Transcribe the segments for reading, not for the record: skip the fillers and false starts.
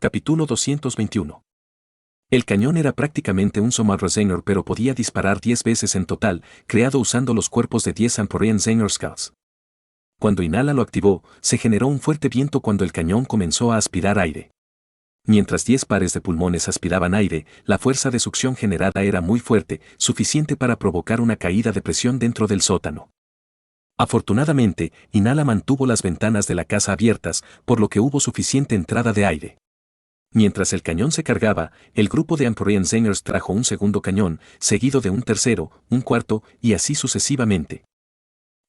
Capítulo 221. El cañón era prácticamente un Sommarresenger, pero podía disparar 10 veces en total, creado usando los cuerpos de 10 Amphorian Scouts. Cuando Inala lo activó, se generó un fuerte viento cuando el cañón comenzó a aspirar aire. Mientras 10 pares de pulmones aspiraban aire, la fuerza de succión generada era muy fuerte, suficiente para provocar una caída de presión dentro del sótano. Afortunadamente, Inala mantuvo las ventanas de la casa abiertas, por lo que hubo suficiente entrada de aire. Mientras el cañón se cargaba, el grupo de Amphorian Zingers trajo un segundo cañón, seguido de un tercero, un cuarto, y así sucesivamente.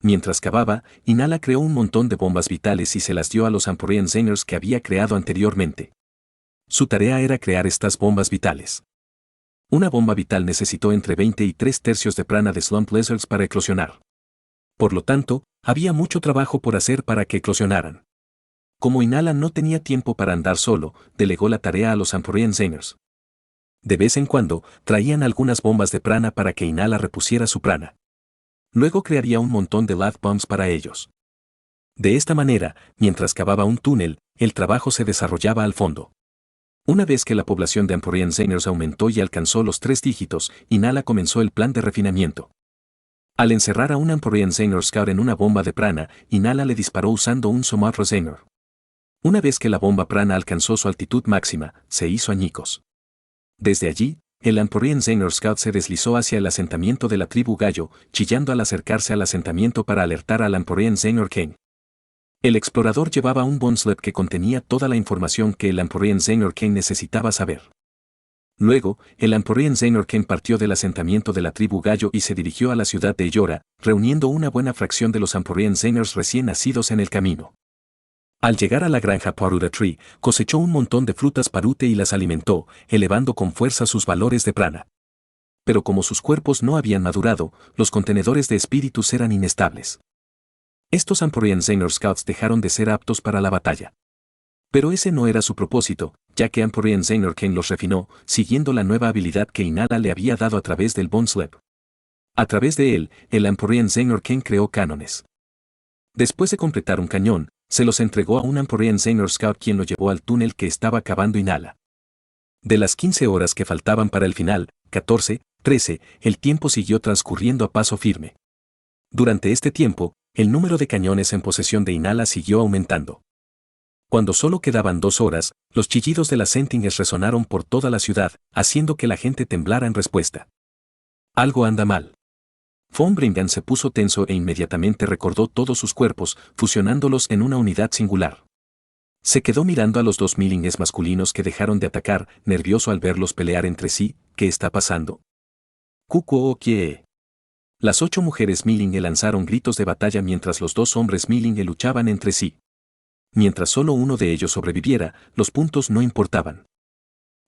Mientras cavaba, Inala creó un montón de bombas vitales y se las dio a los Amphorian Zingers que había creado anteriormente. Su tarea era crear estas bombas vitales. Una bomba vital necesitó entre 20 y 3/3 de prana de Slump Lizards para eclosionar. Por lo tanto, había mucho trabajo por hacer para que eclosionaran. Como Inala no tenía tiempo para andar solo, delegó la tarea a los Amphorian Zingers. De vez en cuando, traían algunas bombas de prana para que Inala repusiera su prana. Luego crearía un montón de Lath Bombs para ellos. De esta manera, mientras cavaba un túnel, el trabajo se desarrollaba al fondo. Una vez que la población de Amphorian Zingers aumentó y alcanzó los 3 dígitos, Inala comenzó el plan de refinamiento. Al encerrar a un Amphorian Zinger Scout en una bomba de prana, Inala le disparó usando un Sommarresenger. Una vez que la bomba prana alcanzó su altitud máxima, se hizo añicos. Desde allí, el Amphorian Zinger Scout se deslizó hacia el asentamiento de la tribu Gallo, chillando al acercarse al asentamiento para alertar al Amphorian Zinger King. El explorador llevaba un Boneslip que contenía toda la información que el Amphorian Zinger King necesitaba saber. Luego, el Amphorian Zinger King partió del asentamiento de la tribu Gallo y se dirigió a la ciudad de Ellora, reuniendo una buena fracción de los Amphorian Zingers recién nacidos en el camino. Al llegar a la granja Paruta Tree, cosechó un montón de frutas parute y las alimentó, elevando con fuerza sus valores de prana. Pero como sus cuerpos no habían madurado, los contenedores de espíritus eran inestables. Estos Amphorian Zinger Scouts dejaron de ser aptos para la batalla. Pero ese no era su propósito, ya que Amphorian Zinger King los refinó, siguiendo la nueva habilidad que Inala le había dado a través del Boneslip. A través de él, el Amphorian Zinger King creó cánones. Después de completar un cañón, se los entregó a un Amphorian Zinger Scout quien lo llevó al túnel que estaba cavando Inala. De las 15 horas que faltaban para el final, 14, 13, el tiempo siguió transcurriendo a paso firme. Durante este tiempo, el número de cañones en posesión de Inala siguió aumentando. Cuando solo quedaban 2 horas, los chillidos de las Sentinels resonaron por toda la ciudad, haciendo que la gente temblara en respuesta. Algo anda mal. Von Bringan se puso tenso e inmediatamente recordó todos sus cuerpos, fusionándolos en una unidad singular. Se quedó mirando a los 2 Millings masculinos que dejaron de atacar, nervioso al verlos pelear entre sí. ¿Qué está pasando? Kukuo-kie. Las 8 mujeres Milling lanzaron gritos de batalla mientras los 2 hombres Milling luchaban entre sí. Mientras solo uno de ellos sobreviviera, los puntos no importaban.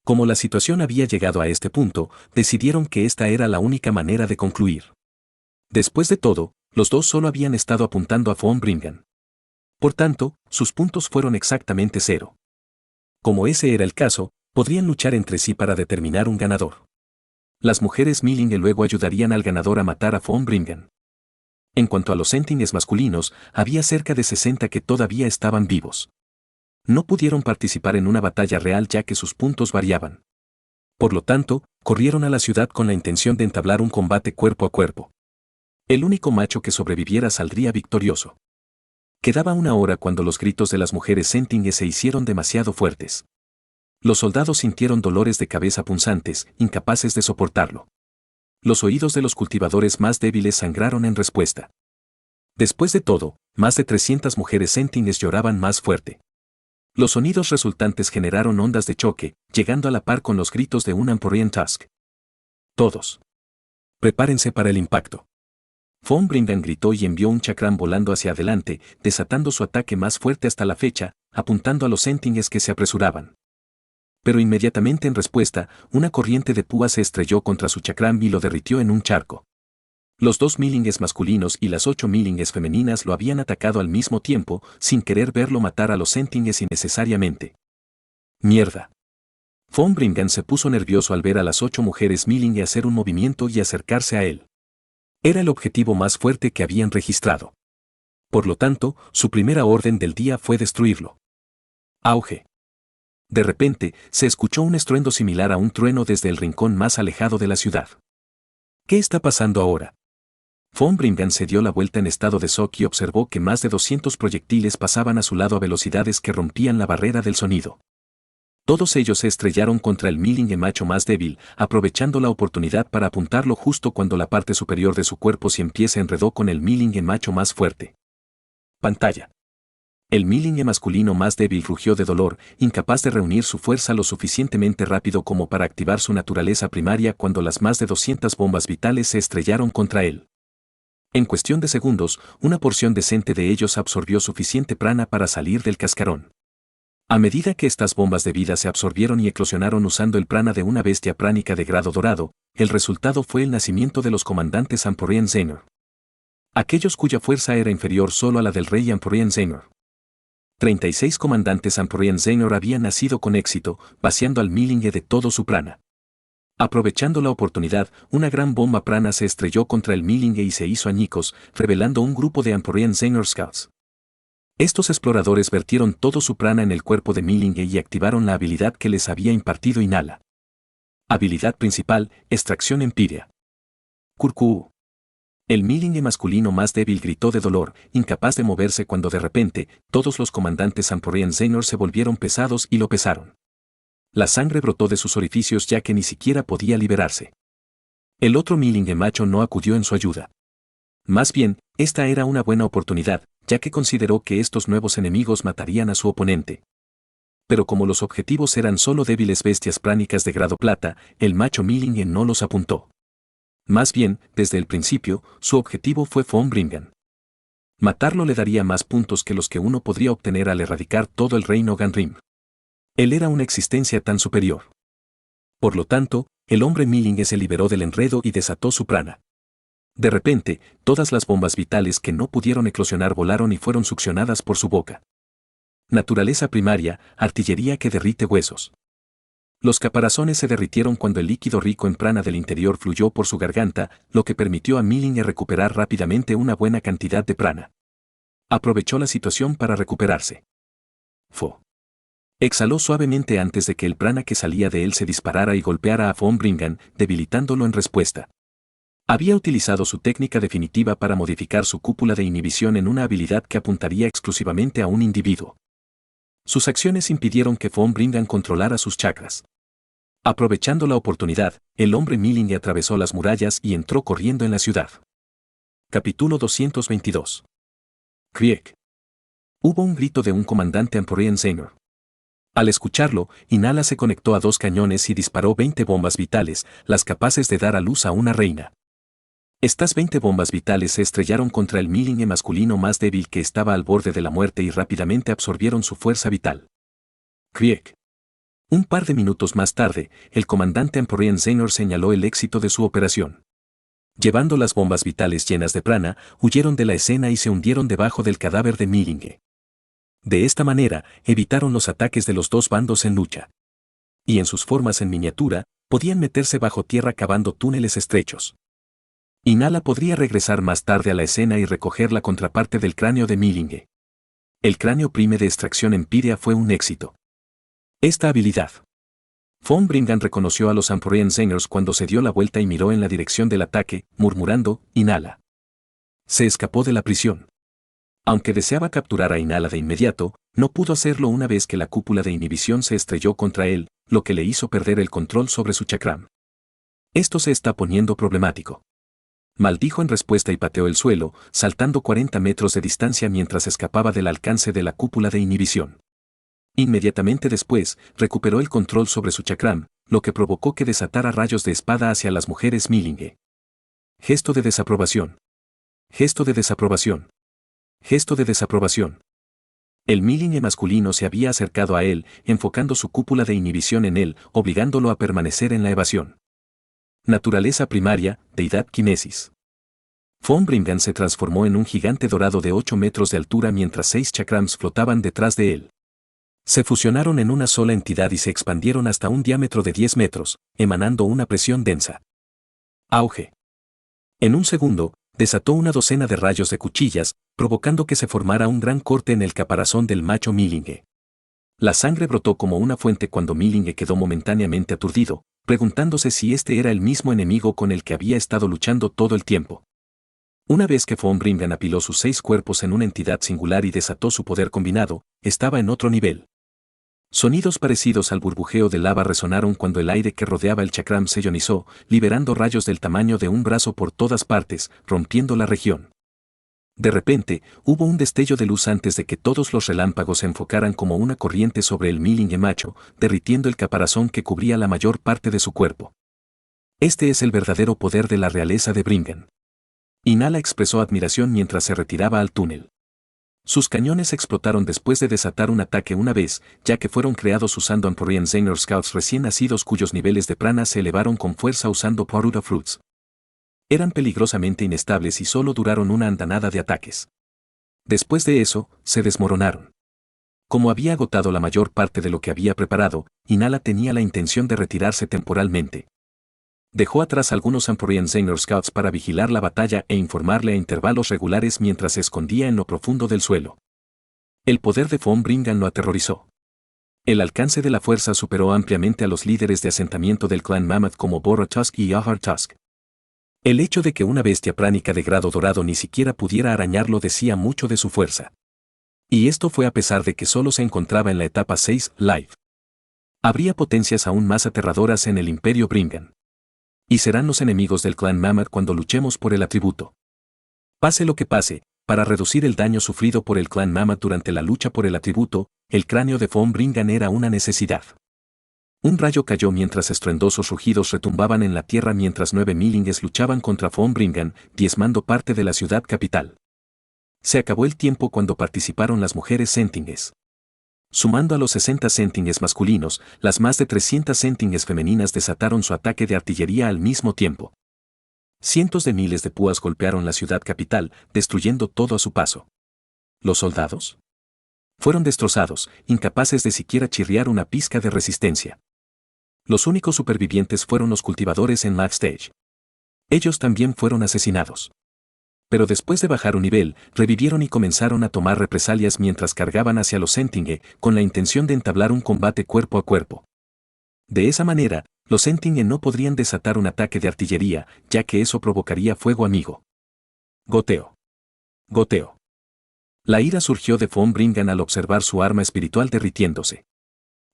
Como la situación había llegado a este punto, decidieron que esta era la única manera de concluir. Después de todo, los 2 solo habían estado apuntando a Von Bringan. Por tanto, sus puntos fueron exactamente 0. Como ese era el caso, podrían luchar entre sí para determinar un ganador. Las mujeres Milling luego ayudarían al ganador a matar a Von Bringan. En cuanto a los Sentinels masculinos, había cerca de 60 que todavía estaban vivos. No pudieron participar en una batalla real ya que sus puntos variaban. Por lo tanto, corrieron a la ciudad con la intención de entablar un combate cuerpo a cuerpo. El único macho que sobreviviera saldría victorioso. Quedaba 1 hora cuando los gritos de las mujeres Sentinels se hicieron demasiado fuertes. Los soldados sintieron dolores de cabeza punzantes, incapaces de soportarlo. Los oídos de los cultivadores más débiles sangraron en respuesta. Después de todo, más de 300 mujeres Sentinels lloraban más fuerte. Los sonidos resultantes generaron ondas de choque, llegando a la par con los gritos de un Amphorian Tusk. Todos. Prepárense para el impacto. Von Bringan gritó y envió un chakram volando hacia adelante, desatando su ataque más fuerte hasta la fecha, apuntando a los Sentinels que se apresuraban. Pero inmediatamente en respuesta, una corriente de púa se estrelló contra su chakram y lo derritió en un charco. Los 2 Millings masculinos y las 8 Millings femeninas lo habían atacado al mismo tiempo, sin querer verlo matar a los Sentinels innecesariamente. ¡Mierda! Von Bringan se puso nervioso al ver a las 8 mujeres Milling hacer un movimiento y acercarse a él. Era el objetivo más fuerte que habían registrado. Por lo tanto, su primera orden del día fue destruirlo. Auge. De repente, se escuchó un estruendo similar a un trueno desde el rincón más alejado de la ciudad. ¿Qué está pasando ahora? Von Bringan se dio la vuelta en estado de shock y observó que más de 200 proyectiles pasaban a su lado a velocidades que rompían la barrera del sonido. Todos ellos se estrellaron contra el Millinge macho más débil, aprovechando la oportunidad para apuntarlo justo cuando la parte superior de su cuerpo sin pie se enredó con el Millinge macho más fuerte. Pantalla. El Millinge masculino más débil rugió de dolor, incapaz de reunir su fuerza lo suficientemente rápido como para activar su naturaleza primaria cuando las más de 200 bombas vitales se estrellaron contra él. En cuestión de segundos, una porción decente de ellos absorbió suficiente prana para salir del cascarón. A medida que estas bombas de vida se absorbieron y eclosionaron usando el prana de una bestia pránica de grado dorado, el resultado fue el nacimiento de los comandantes Amphorean Xehanort. Aquellos cuya fuerza era inferior solo a la del rey Amphorean Xehanort. 36 comandantes Amphorean Xehanort habían nacido con éxito, vaciando al Millinge de todo su prana. Aprovechando la oportunidad, una gran bomba prana se estrelló contra el Millinge y se hizo añicos, revelando un grupo de Amphorean Xehanort Scouts. Estos exploradores vertieron todo su prana en el cuerpo de Millinge y activaron la habilidad que les había impartido Inala. Habilidad principal, extracción empírea. Curcú. El Millinge masculino más débil gritó de dolor, incapaz de moverse cuando de repente, todos los comandantes Amphorean Xehanort se volvieron pesados y lo pesaron. La sangre brotó de sus orificios ya que ni siquiera podía liberarse. El otro Millinge macho no acudió en su ayuda. Más bien, esta era una buena oportunidad, ya que consideró que estos nuevos enemigos matarían a su oponente. Pero como los objetivos eran solo débiles bestias pránicas de grado plata, el macho Millinge no los apuntó. Más bien, desde el principio, su objetivo fue Von Bringan. Matarlo le daría más puntos que los que uno podría obtener al erradicar todo el reino Ganrim. Él era una existencia tan superior. Por lo tanto, el hombre Millinge se liberó del enredo y desató su prana. De repente, todas las bombas vitales que no pudieron eclosionar volaron y fueron succionadas por su boca. Naturaleza primaria, artillería que derrite huesos. Los caparazones se derritieron cuando el líquido rico en prana del interior fluyó por su garganta, lo que permitió a Millinge recuperar rápidamente una buena cantidad de prana. Aprovechó la situación para recuperarse. Exhaló suavemente antes de que el prana que salía de él se disparara y golpeara a Von Bringan, debilitándolo en respuesta. Había utilizado su técnica definitiva para modificar su cúpula de inhibición en una habilidad que apuntaría exclusivamente a un individuo. Sus acciones impidieron que Von Bringan controlara sus chakras. Aprovechando la oportunidad, el hombre Millinge atravesó las murallas y entró corriendo en la ciudad. Capítulo 222. Krieg. Hubo un grito de un comandante Amphorean Xehanort. Al escucharlo, Inala se conectó a 2 cañones y disparó 20 bombas vitales, las capaces de dar a luz a una reina. Estas 20 bombas vitales se estrellaron contra el Millinge masculino más débil que estaba al borde de la muerte y rápidamente absorbieron su fuerza vital. Krieg. Un par de minutos más tarde, el comandante Amphorean Xehanort señaló el éxito de su operación. Llevando las bombas vitales llenas de prana, huyeron de la escena y se hundieron debajo del cadáver de Millinge. De esta manera, evitaron los ataques de los dos bandos en lucha. Y en sus formas en miniatura, podían meterse bajo tierra cavando túneles estrechos. Inala podría regresar más tarde a la escena y recoger la contraparte del cráneo de Millinge. El cráneo prime de extracción empírea fue un éxito. Esta habilidad. Von Bringan reconoció a los Amphorean Xehanort cuando se dio la vuelta y miró en la dirección del ataque, murmurando, Inala. Se escapó de la prisión. Aunque deseaba capturar a Inala de inmediato, no pudo hacerlo una vez que la cúpula de inhibición se estrelló contra él, lo que le hizo perder el control sobre su chakram. Esto se está poniendo problemático. Maldijo en respuesta y pateó el suelo, saltando 40 metros de distancia mientras escapaba del alcance de la cúpula de inhibición. Inmediatamente después, recuperó el control sobre su chakram, lo que provocó que desatara rayos de espada hacia las mujeres Millinge. Gesto de desaprobación. Gesto de desaprobación. Gesto de desaprobación. El Millinge masculino se había acercado a él, enfocando su cúpula de inhibición en él, obligándolo a permanecer en la evasión. Naturaleza primaria, deidad quinesis. Von Bringan se transformó en un gigante dorado de 8 metros de altura mientras 6 chakrams flotaban detrás de él. Se fusionaron en una sola entidad y se expandieron hasta un diámetro de 10 metros, emanando una presión densa. Auge. En un segundo, desató una docena de rayos de cuchillas, provocando que se formara un gran corte en el caparazón del macho Millinge. La sangre brotó como una fuente cuando Millinge quedó momentáneamente aturdido, preguntándose si este era el mismo enemigo con el que había estado luchando todo el tiempo. Una vez que von Bringan apiló sus 6 cuerpos en una entidad singular y desató su poder combinado, estaba en otro nivel. Sonidos parecidos al burbujeo de lava resonaron cuando el aire que rodeaba el chakram se ionizó, liberando rayos del tamaño de un brazo por todas partes, rompiendo la región. De repente, hubo un destello de luz antes de que todos los relámpagos se enfocaran como una corriente sobre el Millinge macho, derritiendo el caparazón que cubría la mayor parte de su cuerpo. Este es el verdadero poder de la realeza de Bringan. Inala expresó admiración mientras se retiraba al túnel. Sus cañones explotaron después de desatar un ataque una vez, ya que fueron creados usando Empyrean Xehanort Scouts recién nacidos cuyos niveles de prana se elevaron con fuerza usando Paruda Fruits. Eran peligrosamente inestables y solo duraron una andanada de ataques. Después de eso, se desmoronaron. Como había agotado la mayor parte de lo que había preparado, Inala tenía la intención de retirarse temporalmente. Dejó atrás algunos Empyrean Xehanort Scouts para vigilar la batalla e informarle a intervalos regulares mientras se escondía en lo profundo del suelo. El poder de von Bringan lo aterrorizó. El alcance de la fuerza superó ampliamente a los líderes de asentamiento del clan Mammoth como Borra Tusk y Ahar Tusk. El hecho de que una bestia pránica de grado dorado ni siquiera pudiera arañarlo decía mucho de su fuerza. Y esto fue a pesar de que solo se encontraba en la etapa 6, Live. Habría potencias aún más aterradoras en el Imperio Bringan. Y serán los enemigos del clan Mammoth cuando luchemos por el atributo. Pase lo que pase, para reducir el daño sufrido por el clan Mammoth durante la lucha por el atributo, el cráneo de von Bringan era una necesidad. Un rayo cayó mientras estruendosos rugidos retumbaban en la tierra mientras 9 Millinges luchaban contra von Bringan, diezmando parte de la ciudad capital. Se acabó el tiempo cuando participaron las mujeres Sentinges. Sumando a los 60 Sentinges masculinos, las más de 300 Sentinges femeninas desataron su ataque de artillería al mismo tiempo. Cientos de miles de púas golpearon la ciudad capital, destruyendo todo a su paso. ¿Los soldados? Fueron destrozados, incapaces de siquiera chirriar una pizca de resistencia. Los únicos supervivientes fueron los cultivadores en Life Stage. Ellos también fueron asesinados. Pero después de bajar un nivel, revivieron y comenzaron a tomar represalias mientras cargaban hacia los Sentinge, con la intención de entablar un combate cuerpo a cuerpo. De esa manera, los Sentinge no podrían desatar un ataque de artillería, ya que eso provocaría fuego amigo. Goteo. Goteo. La ira surgió de von Bringan al observar su arma espiritual derritiéndose.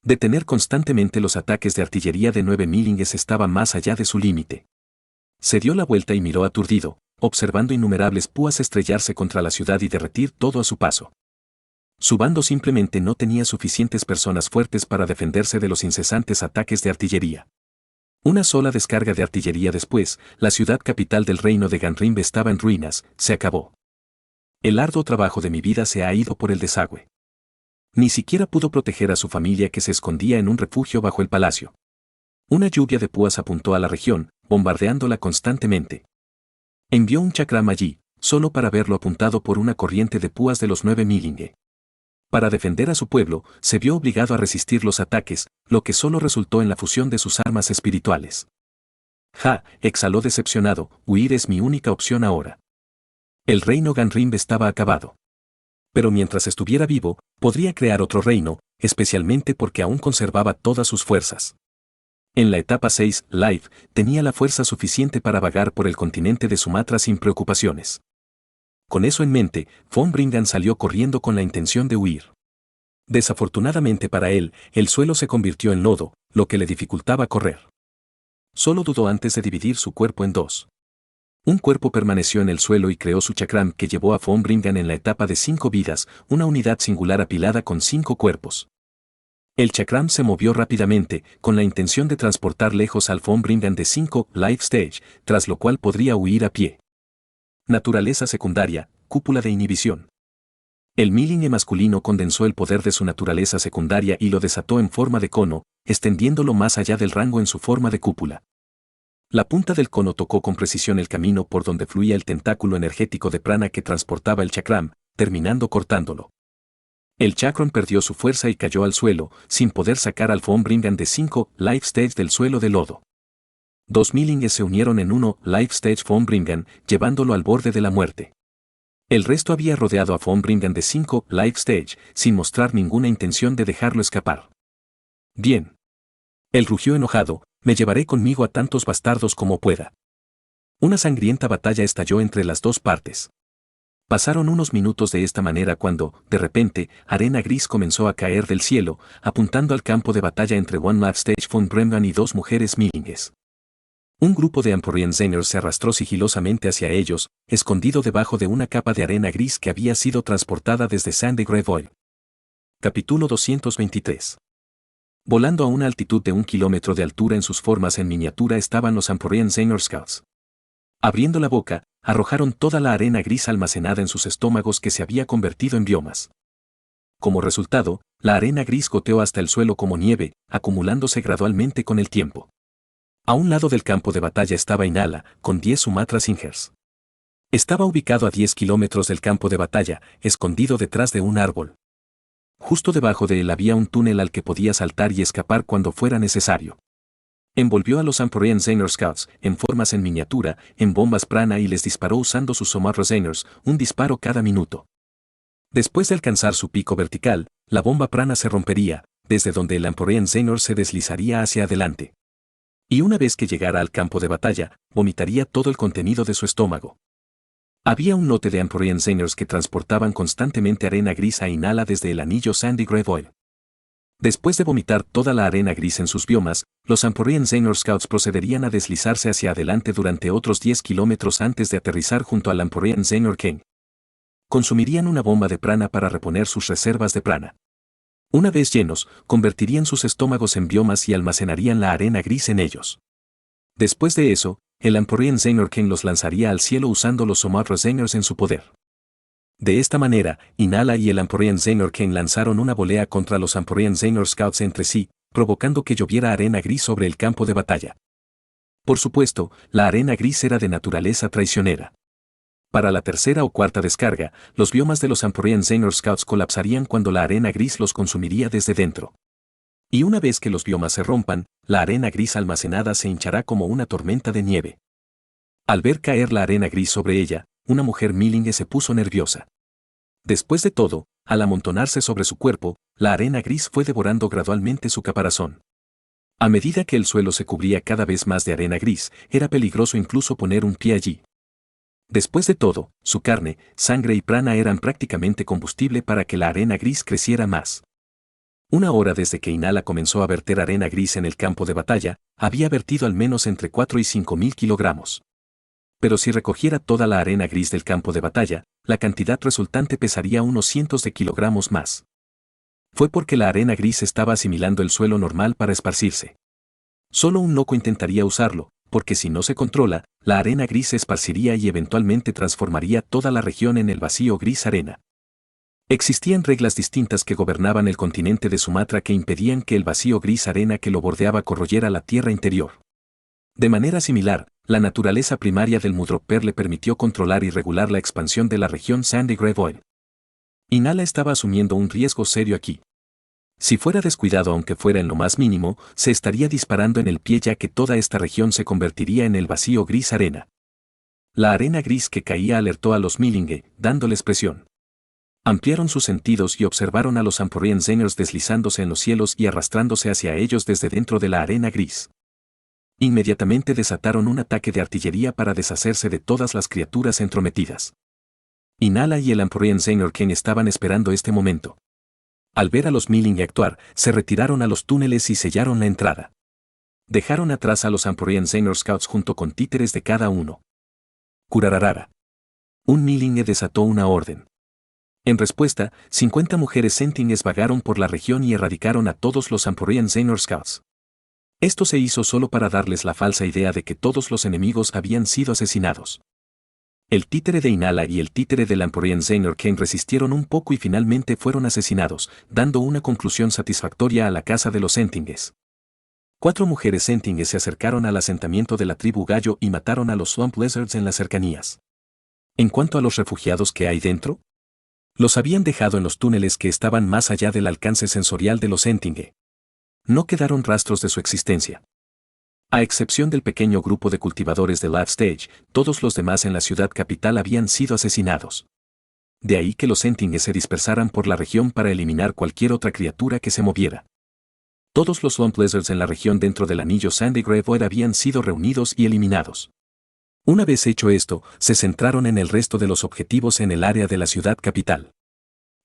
Detener constantemente los ataques de artillería de 9 Millinges estaba más allá de su límite. Se dio la vuelta y miró aturdido, observando innumerables púas estrellarse contra la ciudad y derretir todo a su paso. Su bando simplemente no tenía suficientes personas fuertes para defenderse de los incesantes ataques de artillería. Una sola descarga de artillería después, la ciudad capital del reino de Ganrimbe estaba en ruinas, se acabó. El arduo trabajo de mi vida se ha ido por el desagüe. Ni siquiera pudo proteger a su familia que se escondía en un refugio bajo el palacio. Una lluvia de púas apuntó a la región, bombardeándola constantemente. Envió un chakram allí, solo para verlo apuntado por una corriente de púas de los 9 Millinge. Para defender a su pueblo, se vio obligado a resistir los ataques, lo que solo resultó en la fusión de sus armas espirituales. Exhaló decepcionado, huir es mi única opción ahora. El reino Ganrimbe estaba acabado. Pero mientras estuviera vivo, podría crear otro reino, especialmente porque aún conservaba todas sus fuerzas. En la etapa 6, Live, tenía la fuerza suficiente para vagar por el continente de Sumatra sin preocupaciones. Con eso en mente, von Bringan salió corriendo con la intención de huir. Desafortunadamente para él, el suelo se convirtió en lodo, lo que le dificultaba correr. Solo dudó antes de dividir su cuerpo en dos. Un cuerpo permaneció en el suelo y creó su chakram que llevó a von Bringan en la etapa de 5 vidas, una unidad singular apilada con 5 cuerpos. El chakram se movió rápidamente, con la intención de transportar lejos al von Bringan de 5 Life Stage, tras lo cual podría huir a pie. Naturaleza secundaria, cúpula de inhibición. El Millinge masculino condensó el poder de su naturaleza secundaria y lo desató en forma de cono, extendiéndolo más allá del rango en su forma de cúpula. La punta del cono tocó con precisión el camino por donde fluía el tentáculo energético de prana que transportaba el chakram, terminando cortándolo. El chakram perdió su fuerza y cayó al suelo, sin poder sacar al von Bringan de 5 Life Stage del suelo de lodo. 2 Millinges se unieron en 1 Life Stage von Bringan, llevándolo al borde de la muerte. El resto había rodeado a Von Bringan de 5 Life Stage, sin mostrar ninguna intención de dejarlo escapar. Bien. Él rugió enojado, me llevaré conmigo a tantos bastardos como pueda. Una sangrienta batalla estalló entre las dos partes. Pasaron unos minutos de esta manera cuando, de repente, arena gris comenzó a caer del cielo, apuntando al campo de batalla entre One Life Stage Von Bringan y dos mujeres Millinges. Un grupo de Amporian-Zeiners se arrastró sigilosamente hacia ellos, escondido debajo de una capa de arena gris que había sido transportada desde Sandy Grave Oil. Capítulo 223. Volando a una altitud de 1 kilómetro de altura en sus formas en miniatura estaban los Amporian-Zeiner Scouts. Abriendo la boca, arrojaron toda la arena gris almacenada en sus estómagos que se había convertido en biomas. Como resultado, la arena gris goteó hasta el suelo como nieve, acumulándose gradualmente con el tiempo. A un lado del campo de batalla estaba Inala, con 10 Sumatra Singers. Estaba ubicado a 10 kilómetros del campo de batalla, escondido detrás de un árbol. Justo debajo de él había un túnel al que podía saltar y escapar cuando fuera necesario. Envolvió a los Amporian-Zeiner Scouts, en formas en miniatura, en bombas prana y les disparó usando sus Sumatra Zeiners, un disparo cada minuto. Después de alcanzar su pico vertical, la bomba prana se rompería, desde donde el Amporian-Zeiner se deslizaría hacia adelante. Y una vez que llegara al campo de batalla, vomitaría todo el contenido de su estómago. Había un lote de Amporian-Zeiners que transportaban constantemente arena gris a Inala desde el anillo Sandy Grave Oil. Después de vomitar toda la arena gris en sus biomas, los Amporian-Zeiner Scouts procederían a deslizarse hacia adelante durante otros 10 kilómetros antes de aterrizar junto al Amporian-Zeiner King. Consumirían una bomba de prana para reponer sus reservas de prana. Una vez llenos, convertirían sus estómagos en biomas y almacenarían la arena gris en ellos. Después de eso, el Amporian-Zeiner King los lanzaría al cielo usando los Sumatra Zeiners en su poder. De esta manera, Inala y el Amporian-Zeiner King lanzaron una volea contra los Amporian-Zeiner Scouts entre sí, provocando que lloviera arena gris sobre el campo de batalla. Por supuesto, la arena gris era de naturaleza traicionera. Para la tercera o cuarta descarga, los biomas de los Amporian-Zeiner Scouts colapsarían cuando la arena gris los consumiría desde dentro. Y una vez que los biomas se rompan, la arena gris almacenada se hinchará como una tormenta de nieve. Al ver caer la arena gris sobre ella, una mujer Millinge se puso nerviosa. Después de todo, al amontonarse sobre su cuerpo, la arena gris fue devorando gradualmente su caparazón. A medida que el suelo se cubría cada vez más de arena gris, era peligroso incluso poner un pie allí. Después de todo, su carne, sangre y prana eran prácticamente combustible para que la arena gris creciera más. Una hora desde que Inala comenzó a verter arena gris en el campo de batalla, había vertido al menos entre 4 y 5.000 kilogramos. Pero si recogiera toda la arena gris del campo de batalla, la cantidad resultante pesaría unos cientos de kilogramos más. Fue porque la arena gris estaba asimilando el suelo normal para esparcirse. Solo un loco intentaría usarlo, porque si no se controla, la arena gris se esparciría y eventualmente transformaría toda la región en el vacío gris arena. Existían reglas distintas que gobernaban el continente de Sumatra que impedían que el vacío gris arena que lo bordeaba corroyera la tierra interior. De manera similar, la naturaleza primaria del Mudroper le permitió controlar y regular la expansión de la región Sandy Grave Oil. Inala estaba asumiendo un riesgo serio aquí. Si fuera descuidado aunque fuera en lo más mínimo, se estaría disparando en el pie ya que toda esta región se convertiría en el vacío gris arena. La arena gris que caía alertó a los Millinge, dándoles presión. Ampliaron sus sentidos y observaron a los Amporian-Zeiners deslizándose en los cielos y arrastrándose hacia ellos desde dentro de la arena gris. Inmediatamente desataron un ataque de artillería para deshacerse de todas las criaturas entrometidas. Inala y el Amporian-Zeiner King estaban esperando este momento. Al ver a los Millinge actuar, se retiraron a los túneles y sellaron la entrada. Dejaron atrás a los Amporian-Zeiner Scouts junto con títeres de cada uno. Curararara. Un Millinge desató una orden. En respuesta, 50 mujeres Sentinels vagaron por la región y erradicaron a todos los Amporian-Zeiner Scouts. Esto se hizo solo para darles la falsa idea de que todos los enemigos habían sido asesinados. El títere de Inala y el títere del Amporian-Zeiner King resistieron un poco y finalmente fueron asesinados, dando una conclusión satisfactoria a la casa de los Sentinels. 4 mujeres Sentinels se acercaron al asentamiento de la tribu Gallo y mataron a los Swamp Lizards en las cercanías. En cuanto a los refugiados que hay dentro, los habían dejado en los túneles que estaban más allá del alcance sensorial de los Sentinels. No quedaron rastros de su existencia. A excepción del pequeño grupo de cultivadores de Life Stage, todos los demás en la ciudad capital habían sido asesinados. De ahí que los Sentinels se dispersaran por la región para eliminar cualquier otra criatura que se moviera. Todos los Swamp Lizards en la región dentro del anillo Sandy Void habían sido reunidos y eliminados. Una vez hecho esto, se centraron en el resto de los objetivos en el área de la ciudad capital.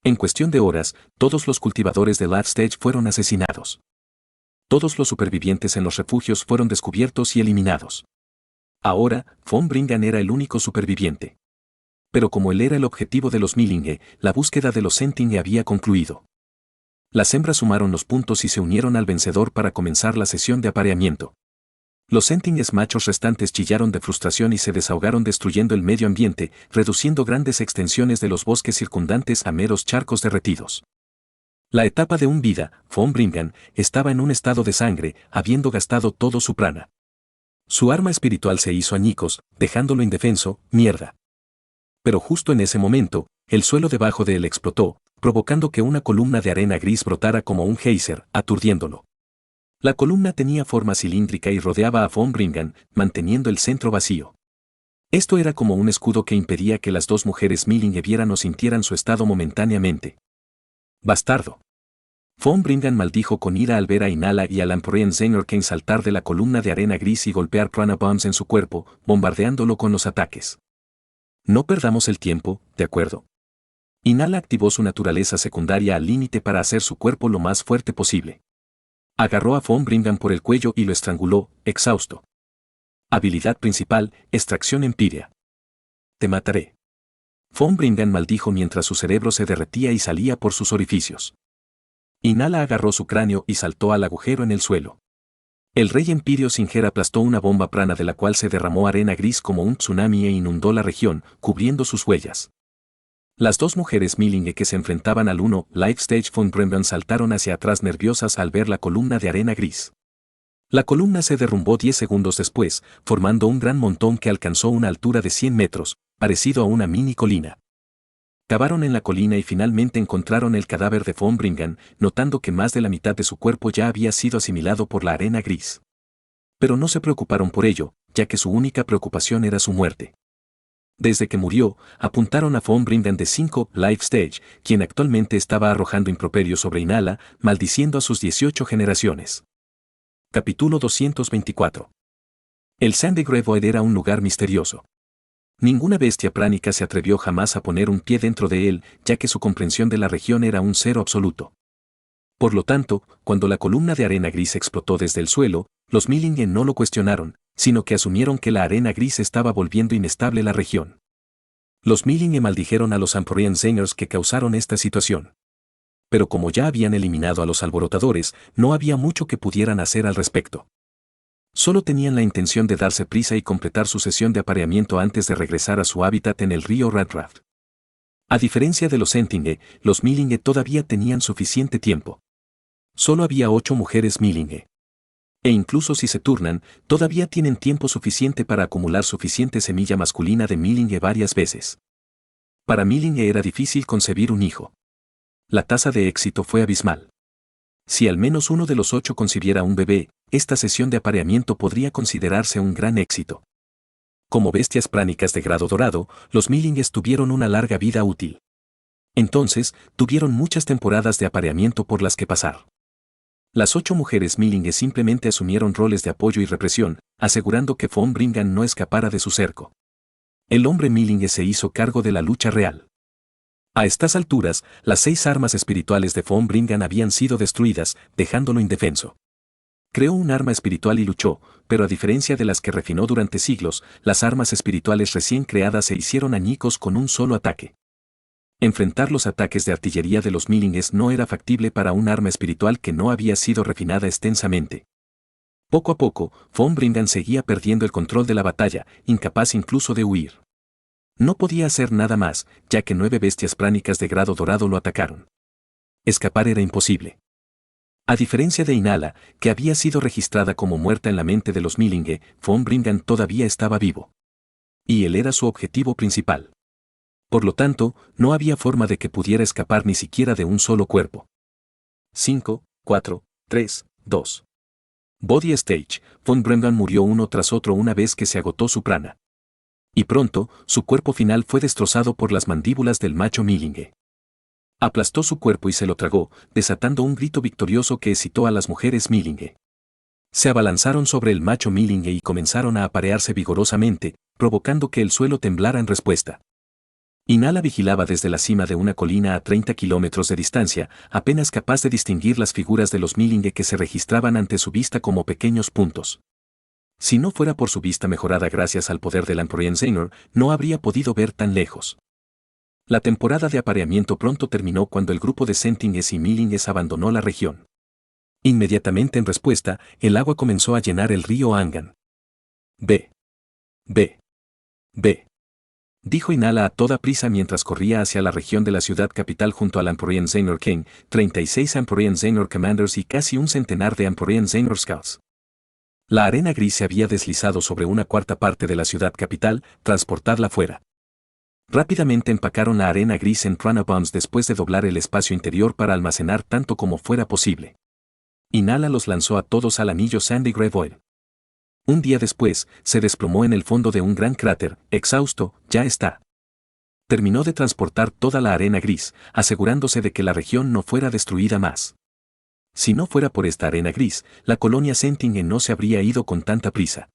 En cuestión de horas, todos los cultivadores de Last Stage fueron asesinados. Todos los supervivientes en los refugios fueron descubiertos y eliminados. Ahora, Von Bringan era el único superviviente. Pero como él era el objetivo de los Millinge, la búsqueda de los Sentinel había concluido. Las hembras sumaron los puntos y se unieron al vencedor para comenzar la sesión de apareamiento. Los Sentinels machos restantes chillaron de frustración y se desahogaron destruyendo el medio ambiente, reduciendo grandes extensiones de los bosques circundantes a meros charcos derretidos. La etapa de un vida, Von Bringan, estaba en un estado de sangre, habiendo gastado todo su prana. Su arma espiritual se hizo añicos, dejándolo indefenso, mierda. Pero justo en ese momento, el suelo debajo de él explotó, provocando que una columna de arena gris brotara como un geyser, aturdiéndolo. La columna tenía forma cilíndrica y rodeaba a Von Bringan, manteniendo el centro vacío. Esto era como un escudo que impedía que las dos mujeres Millinge vieran o sintieran su estado momentáneamente. ¡Bastardo! Von Bringan maldijo con ira al ver a Inala y a Lamproyen Zenorkane saltar de la columna de arena gris y golpear Prana Bombs en su cuerpo, bombardeándolo con los ataques. No perdamos el tiempo, ¿de acuerdo? Inala activó su naturaleza secundaria al límite para hacer su cuerpo lo más fuerte posible. Agarró a Von Bringan por el cuello y lo estranguló, exhausto. Habilidad principal, extracción empírea. Te mataré. Von Bringan maldijo mientras su cerebro se derretía y salía por sus orificios. Inala agarró su cráneo y saltó al agujero en el suelo. El rey Empirio Singer aplastó una bomba prana de la cual se derramó arena gris como un tsunami e inundó la región, cubriendo sus huellas. Las dos mujeres Millinge que se enfrentaban al Life Stage Von Bringan saltaron hacia atrás nerviosas al ver la columna de arena gris. La columna se derrumbó 10 segundos después, formando un gran montón que alcanzó una altura de 100 metros, parecido a una mini colina. Cavaron en la colina y finalmente encontraron el cadáver de Von Bringan, notando que más de la mitad de su cuerpo ya había sido asimilado por la arena gris. Pero no se preocuparon por ello, ya que su única preocupación era su muerte. Desde que murió, apuntaron a Von Bringan de 5 Life Stage, quien actualmente estaba arrojando improperios sobre Inala, maldiciendo a sus 18 generaciones. Capítulo 224. El Sandy Void era un lugar misterioso. Ninguna bestia pránica se atrevió jamás a poner un pie dentro de él, ya que su comprensión de la región era un cero absoluto. Por lo tanto, cuando la columna de arena gris explotó desde el suelo, los Millinge no lo cuestionaron, sino que asumieron que la arena gris estaba volviendo inestable la región. Los Millinge maldijeron a los Amporian Seniors que causaron esta situación. Pero como ya habían eliminado a los alborotadores, no había mucho que pudieran hacer al respecto. Solo tenían la intención de darse prisa y completar su sesión de apareamiento antes de regresar a su hábitat en el río Radraft. A diferencia de los Sentinge, los Millinge todavía tenían suficiente tiempo. Solo había 8 mujeres Millinge. E incluso si se turnan, todavía tienen tiempo suficiente para acumular suficiente semilla masculina de Millinge varias veces. Para Millinge era difícil concebir un hijo. La tasa de éxito fue abismal. Si al menos uno de los 8 concibiera un bebé, esta sesión de apareamiento podría considerarse un gran éxito. Como bestias pránicas de grado dorado, los Millinges tuvieron una larga vida útil. Entonces, tuvieron muchas temporadas de apareamiento por las que pasar. Las 8 mujeres Millinge simplemente asumieron roles de apoyo y represión, asegurando que Von Bringan no escapara de su cerco. El hombre Millinge se hizo cargo de la lucha real. A estas alturas, las 6 armas espirituales de Von Bringan habían sido destruidas, dejándolo indefenso. Creó un arma espiritual y luchó, pero a diferencia de las que refinó durante siglos, las armas espirituales recién creadas se hicieron añicos con un solo ataque. Enfrentar los ataques de artillería de los Millinges no era factible para un arma espiritual que no había sido refinada extensamente. Poco a poco, Von Bringan seguía perdiendo el control de la batalla, incapaz incluso de huir. No podía hacer nada más, ya que 9 bestias pránicas de grado dorado lo atacaron. Escapar era imposible. A diferencia de Inala, que había sido registrada como muerta en la mente de los Millinge, Von Bringan todavía estaba vivo. Y él era su objetivo principal. Por lo tanto, no había forma de que pudiera escapar ni siquiera de un solo cuerpo. 5, 4, 3, 2. Body Stage, Von Bringan murió uno tras otro una vez que se agotó su prana. Y pronto, su cuerpo final fue destrozado por las mandíbulas del macho Millinge. Aplastó su cuerpo y se lo tragó, desatando un grito victorioso que excitó a las mujeres Millinge. Se abalanzaron sobre el macho Millinge y comenzaron a aparearse vigorosamente, provocando que el suelo temblara en respuesta. Inala vigilaba desde la cima de una colina a 30 kilómetros de distancia, apenas capaz de distinguir las figuras de los Millinge que se registraban ante su vista como pequeños puntos. Si no fuera por su vista mejorada gracias al poder del Anproenzeinur, no habría podido ver tan lejos. La temporada de apareamiento pronto terminó cuando el grupo de Sentinges y Millinges abandonó la región. Inmediatamente en respuesta, el agua comenzó a llenar el río Angan. Ve. Dijo Inala a toda prisa mientras corría hacia la región de la ciudad capital junto al Anproenzeinur King, 36 Anproenzeinur Commanders y casi un centenar de Anproenzeinur Scouts. La arena gris se había deslizado sobre una cuarta parte de la ciudad capital, transportarla fuera. Rápidamente empacaron la arena gris en Tranabombs después de doblar el espacio interior para almacenar tanto como fuera posible. Inala los lanzó a todos al anillo Sandy Grave. Un día después, se desplomó en el fondo de un gran cráter, exhausto, ya está. Terminó de transportar toda la arena gris, asegurándose de que la región no fuera destruida más. Si no fuera por esta arena gris, la colonia Sentinge no se habría ido con tanta prisa.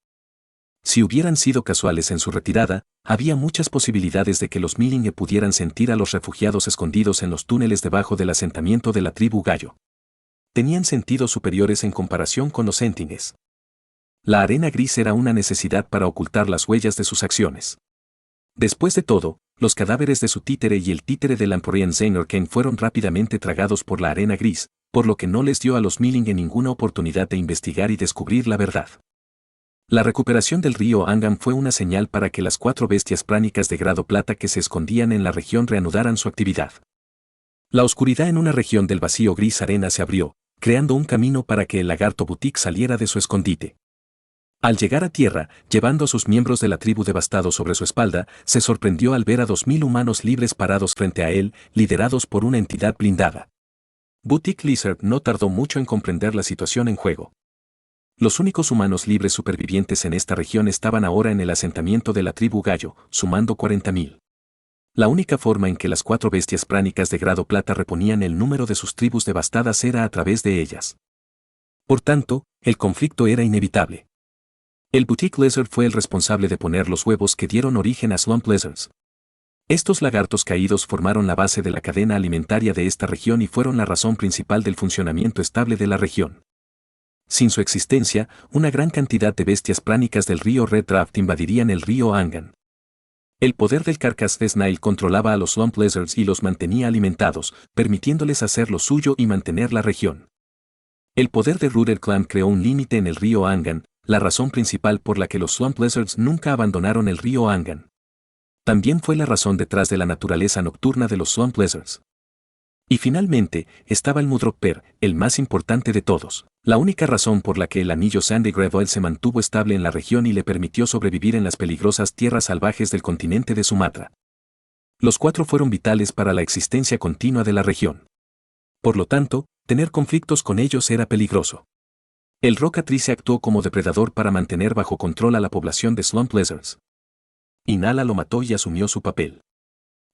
Si hubieran sido casuales en su retirada, había muchas posibilidades de que los Millinge pudieran sentir a los refugiados escondidos en los túneles debajo del asentamiento de la tribu Gallo. Tenían sentidos superiores en comparación con los Sentinges. La arena gris era una necesidad para ocultar las huellas de sus acciones. Después de todo, los cadáveres de su títere y el títere del Anproenzeinur King fueron rápidamente tragados por la arena gris, por lo que no les dio a los Millinge ninguna oportunidad de investigar y descubrir la verdad. La recuperación del río Angan fue una señal para que las 4 bestias pránicas de grado plata que se escondían en la región reanudaran su actividad. La oscuridad en una región del vacío gris arena se abrió, creando un camino para que el lagarto Butik saliera de su escondite. Al llegar a tierra, llevando a sus miembros de la tribu devastados sobre su espalda, se sorprendió al ver a 2000 humanos libres parados frente a él, liderados por una entidad blindada. Butik Lizard no tardó mucho en comprender la situación en juego. Los únicos humanos libres supervivientes en esta región estaban ahora en el asentamiento de la tribu Gallo, sumando 40.000. La única forma en que las 4 bestias pránicas de grado plata reponían el número de sus tribus devastadas era a través de ellas. Por tanto, el conflicto era inevitable. El Butik Lizard fue el responsable de poner los huevos que dieron origen a Slump Lizards. Estos lagartos caídos formaron la base de la cadena alimentaria de esta región y fueron la razón principal del funcionamiento estable de la región. Sin su existencia, una gran cantidad de bestias pránicas del río Red Draft invadirían el río Angan. El poder del Carcass de Snail controlaba a los Slump Lizards y los mantenía alimentados, permitiéndoles hacer lo suyo y mantener la región. El poder de Rooter Clan creó un límite en el río Angan, la razón principal por la que los Slump Lizards nunca abandonaron el río Angan. También fue la razón detrás de la naturaleza nocturna de los Slump Lizards. Y finalmente, estaba el Mudroper, el más importante de todos. La única razón por la que el anillo Sandy Grave se mantuvo estable en la región y le permitió sobrevivir en las peligrosas tierras salvajes del continente de Sumatra. Los 4 fueron vitales para la existencia continua de la región. Por lo tanto, tener conflictos con ellos era peligroso. El Rocatrice actuó como depredador para mantener bajo control a la población de Slump Lizards. Inala lo mató y asumió su papel.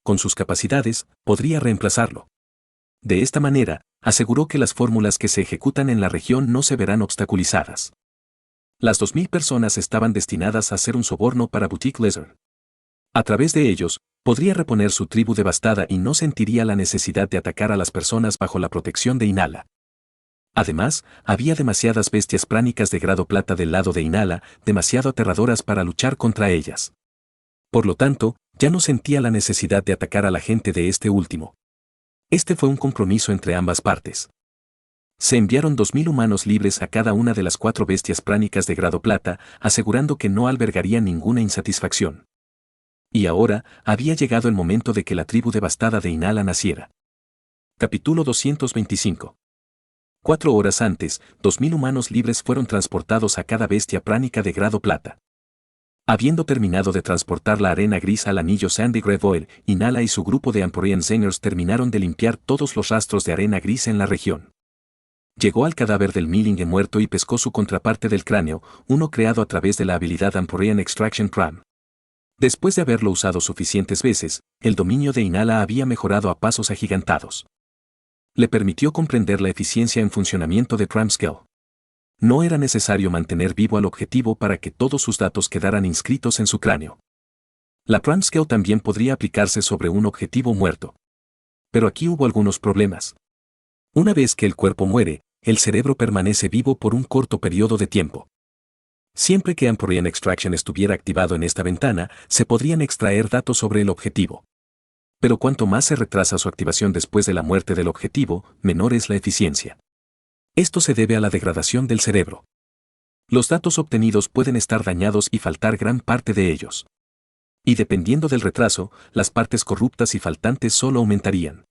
Con sus capacidades, podría reemplazarlo. De esta manera, aseguró que las fórmulas que se ejecutan en la región no se verán obstaculizadas. Las 2000 personas estaban destinadas a ser un soborno para Butik Lizard. A través de ellos, podría reponer su tribu devastada y no sentiría la necesidad de atacar a las personas bajo la protección de Inala. Además, había demasiadas bestias pránicas de grado plata del lado de Inala, demasiado aterradoras para luchar contra ellas. Por lo tanto, ya no sentía la necesidad de atacar a la gente de este último. Este fue un compromiso entre ambas partes. Se enviaron 2000 humanos libres a cada una de las 4 bestias pránicas de grado plata, asegurando que no albergarían ninguna insatisfacción. Y ahora, había llegado el momento de que la tribu devastada de Inala naciera. Capítulo 225. 4 horas antes, 2000 humanos libres fueron transportados a cada bestia pránica de grado plata. Habiendo terminado de transportar la arena gris al anillo Sandy Grave, Inala y su grupo de Anproenzeiners terminaron de limpiar todos los rastros de arena gris en la región. Llegó al cadáver del Millinge muerto y pescó su contraparte del cráneo, uno creado a través de la habilidad Anproen Extraction Pram. Después de haberlo usado suficientes veces, el dominio de Inala había mejorado a pasos agigantados. Le permitió comprender la eficiencia en funcionamiento de Tramscale. No era necesario mantener vivo al objetivo para que todos sus datos quedaran inscritos en su cráneo. La Tramscale también podría aplicarse sobre un objetivo muerto. Pero aquí hubo algunos problemas. Una vez que el cuerpo muere, el cerebro permanece vivo por un corto periodo de tiempo. Siempre que Amporian Extraction estuviera activado en esta ventana, se podrían extraer datos sobre el objetivo. Pero cuanto más se retrasa su activación después de la muerte del objetivo, menor es la eficiencia. Esto se debe a la degradación del cerebro. Los datos obtenidos pueden estar dañados y faltar gran parte de ellos. Y dependiendo del retraso, las partes corruptas y faltantes solo aumentarían.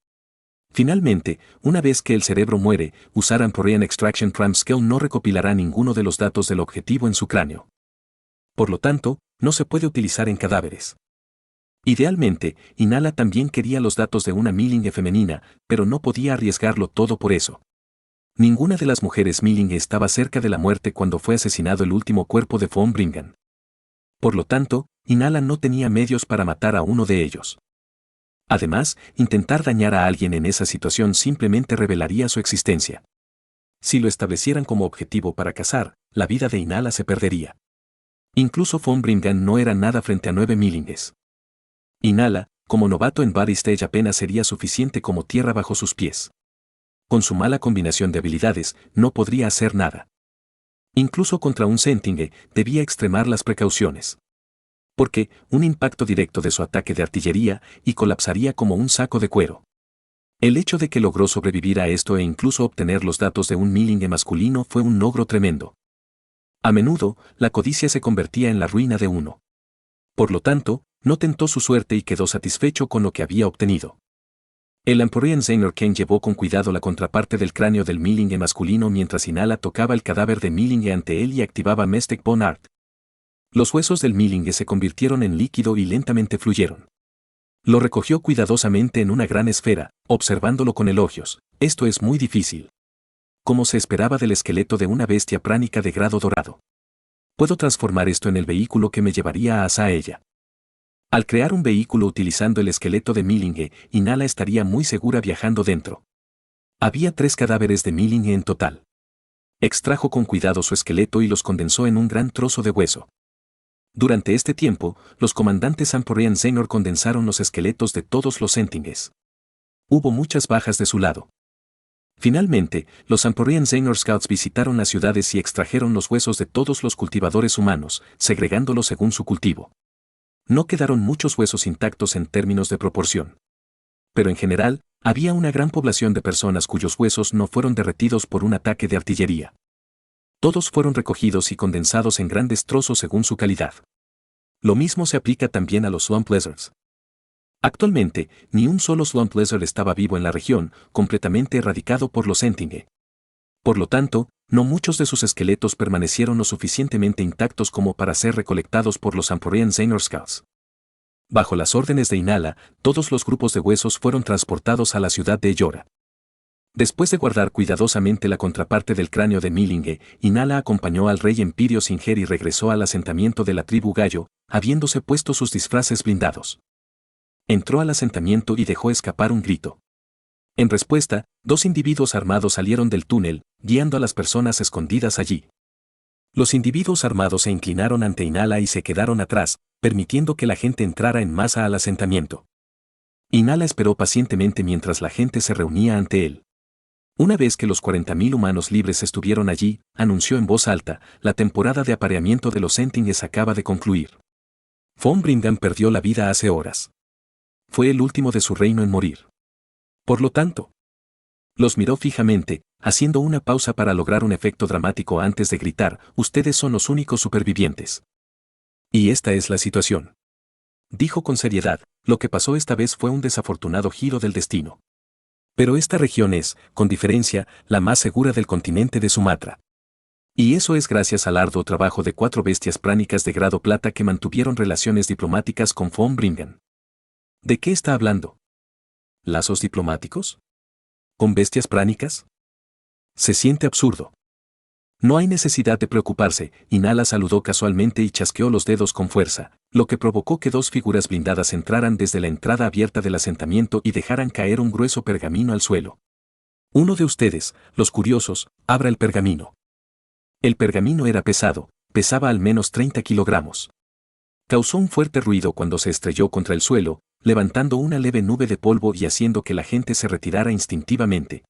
Finalmente, una vez que el cerebro muere, usar Amporian Extraction Tramscale no recopilará ninguno de los datos del objetivo en su cráneo. Por lo tanto, no se puede utilizar en cadáveres. Idealmente, Inala también quería los datos de una Millinge femenina, pero no podía arriesgarlo todo por eso. Ninguna de las mujeres Millinge estaba cerca de la muerte cuando fue asesinado el último cuerpo de von Bringan. Por lo tanto, Inala no tenía medios para matar a uno de ellos. Además, intentar dañar a alguien en esa situación simplemente revelaría su existencia. Si lo establecieran como objetivo para cazar, la vida de Inala se perdería. Incluso von Bringan no era nada frente a 9 Millinges. Inala, como novato en Body Stage apenas sería suficiente como tierra bajo sus pies. Con su mala combinación de habilidades, no podría hacer nada. Incluso contra un Sentinge, debía extremar las precauciones. Porque, un impacto directo de su ataque de artillería, y colapsaría como un saco de cuero. El hecho de que logró sobrevivir a esto e incluso obtener los datos de un Millinge masculino fue un logro tremendo. A menudo, la codicia se convertía en la ruina de uno. Por lo tanto, no tentó su suerte y quedó satisfecho con lo que había obtenido. El Amporian Zeinor Kane llevó con cuidado la contraparte del cráneo del Millinge masculino mientras Inala tocaba el cadáver de Millinge ante él y activaba Mestek Bone Art. Los huesos del Millinge se convirtieron en líquido y lentamente fluyeron. Lo recogió cuidadosamente en una gran esfera, observándolo con elogios. Esto es muy difícil. Como se esperaba del esqueleto de una bestia pránica de grado dorado. Puedo transformar esto en el vehículo que me llevaría a Asaella. Al crear un vehículo utilizando el esqueleto de Millinge, Inala estaría muy segura viajando dentro. Había 3 cadáveres de Millinge en total. Extrajo con cuidado su esqueleto y los condensó en un gran trozo de hueso. Durante este tiempo, los comandantes Amporian Zeinor condensaron los esqueletos de todos los Sentinges. Hubo muchas bajas de su lado. Finalmente, los Amporian Zeinor Scouts visitaron las ciudades y extrajeron los huesos de todos los cultivadores humanos, segregándolos según su cultivo. No quedaron muchos huesos intactos en términos de proporción. Pero en general, había una gran población de personas cuyos huesos no fueron derretidos por un ataque de artillería. Todos fueron recogidos y condensados en grandes trozos según su calidad. Lo mismo se aplica también a los Swamp Lizards. Actualmente, ni un solo Swamp Lizard estaba vivo en la región, completamente erradicado por los Sentinge. Por lo tanto, no muchos de sus esqueletos permanecieron lo suficientemente intactos como para ser recolectados por los Amporian Zeinor Scouts. Bajo las órdenes de Inala, todos los grupos de huesos fueron transportados a la ciudad de Ellora. Después de guardar cuidadosamente la contraparte del cráneo de Millinge, Inala acompañó al rey Empirio Singer y regresó al asentamiento de la tribu Gallo, habiéndose puesto sus disfraces blindados. Entró al asentamiento y dejó escapar un grito. En respuesta, 2 individuos armados salieron del túnel, guiando a las personas escondidas allí. Los individuos armados se inclinaron ante Inala y se quedaron atrás, permitiendo que la gente entrara en masa al asentamiento. Inala esperó pacientemente mientras la gente se reunía ante él. Una vez que los 40.000 humanos libres estuvieron allí, anunció en voz alta, la temporada de apareamiento de los Sentinges acaba de concluir. Von Bringan perdió la vida hace horas. Fue el último de su reino en morir. Por lo tanto, los miró fijamente, haciendo una pausa para lograr un efecto dramático antes de gritar, ustedes son los únicos supervivientes. Y esta es la situación. Dijo con seriedad, lo que pasó esta vez fue un desafortunado giro del destino. Pero esta región es, con diferencia, la más segura del continente de Sumatra. Y eso es gracias al arduo trabajo de 4 bestias pránicas de grado plata que mantuvieron relaciones diplomáticas con von Bringan. ¿De qué está hablando? ¿Lazos diplomáticos? ¿Con bestias pránicas? Se siente absurdo. No hay necesidad de preocuparse, Inala saludó casualmente y chasqueó los dedos con fuerza, lo que provocó que dos figuras blindadas entraran desde la entrada abierta del asentamiento y dejaran caer un grueso pergamino al suelo. Uno de ustedes, los curiosos, abra el pergamino. El pergamino era pesado, pesaba al menos 30 kilogramos. Causó un fuerte ruido cuando se estrelló contra el suelo, levantando una leve nube de polvo y haciendo que la gente se retirara instintivamente.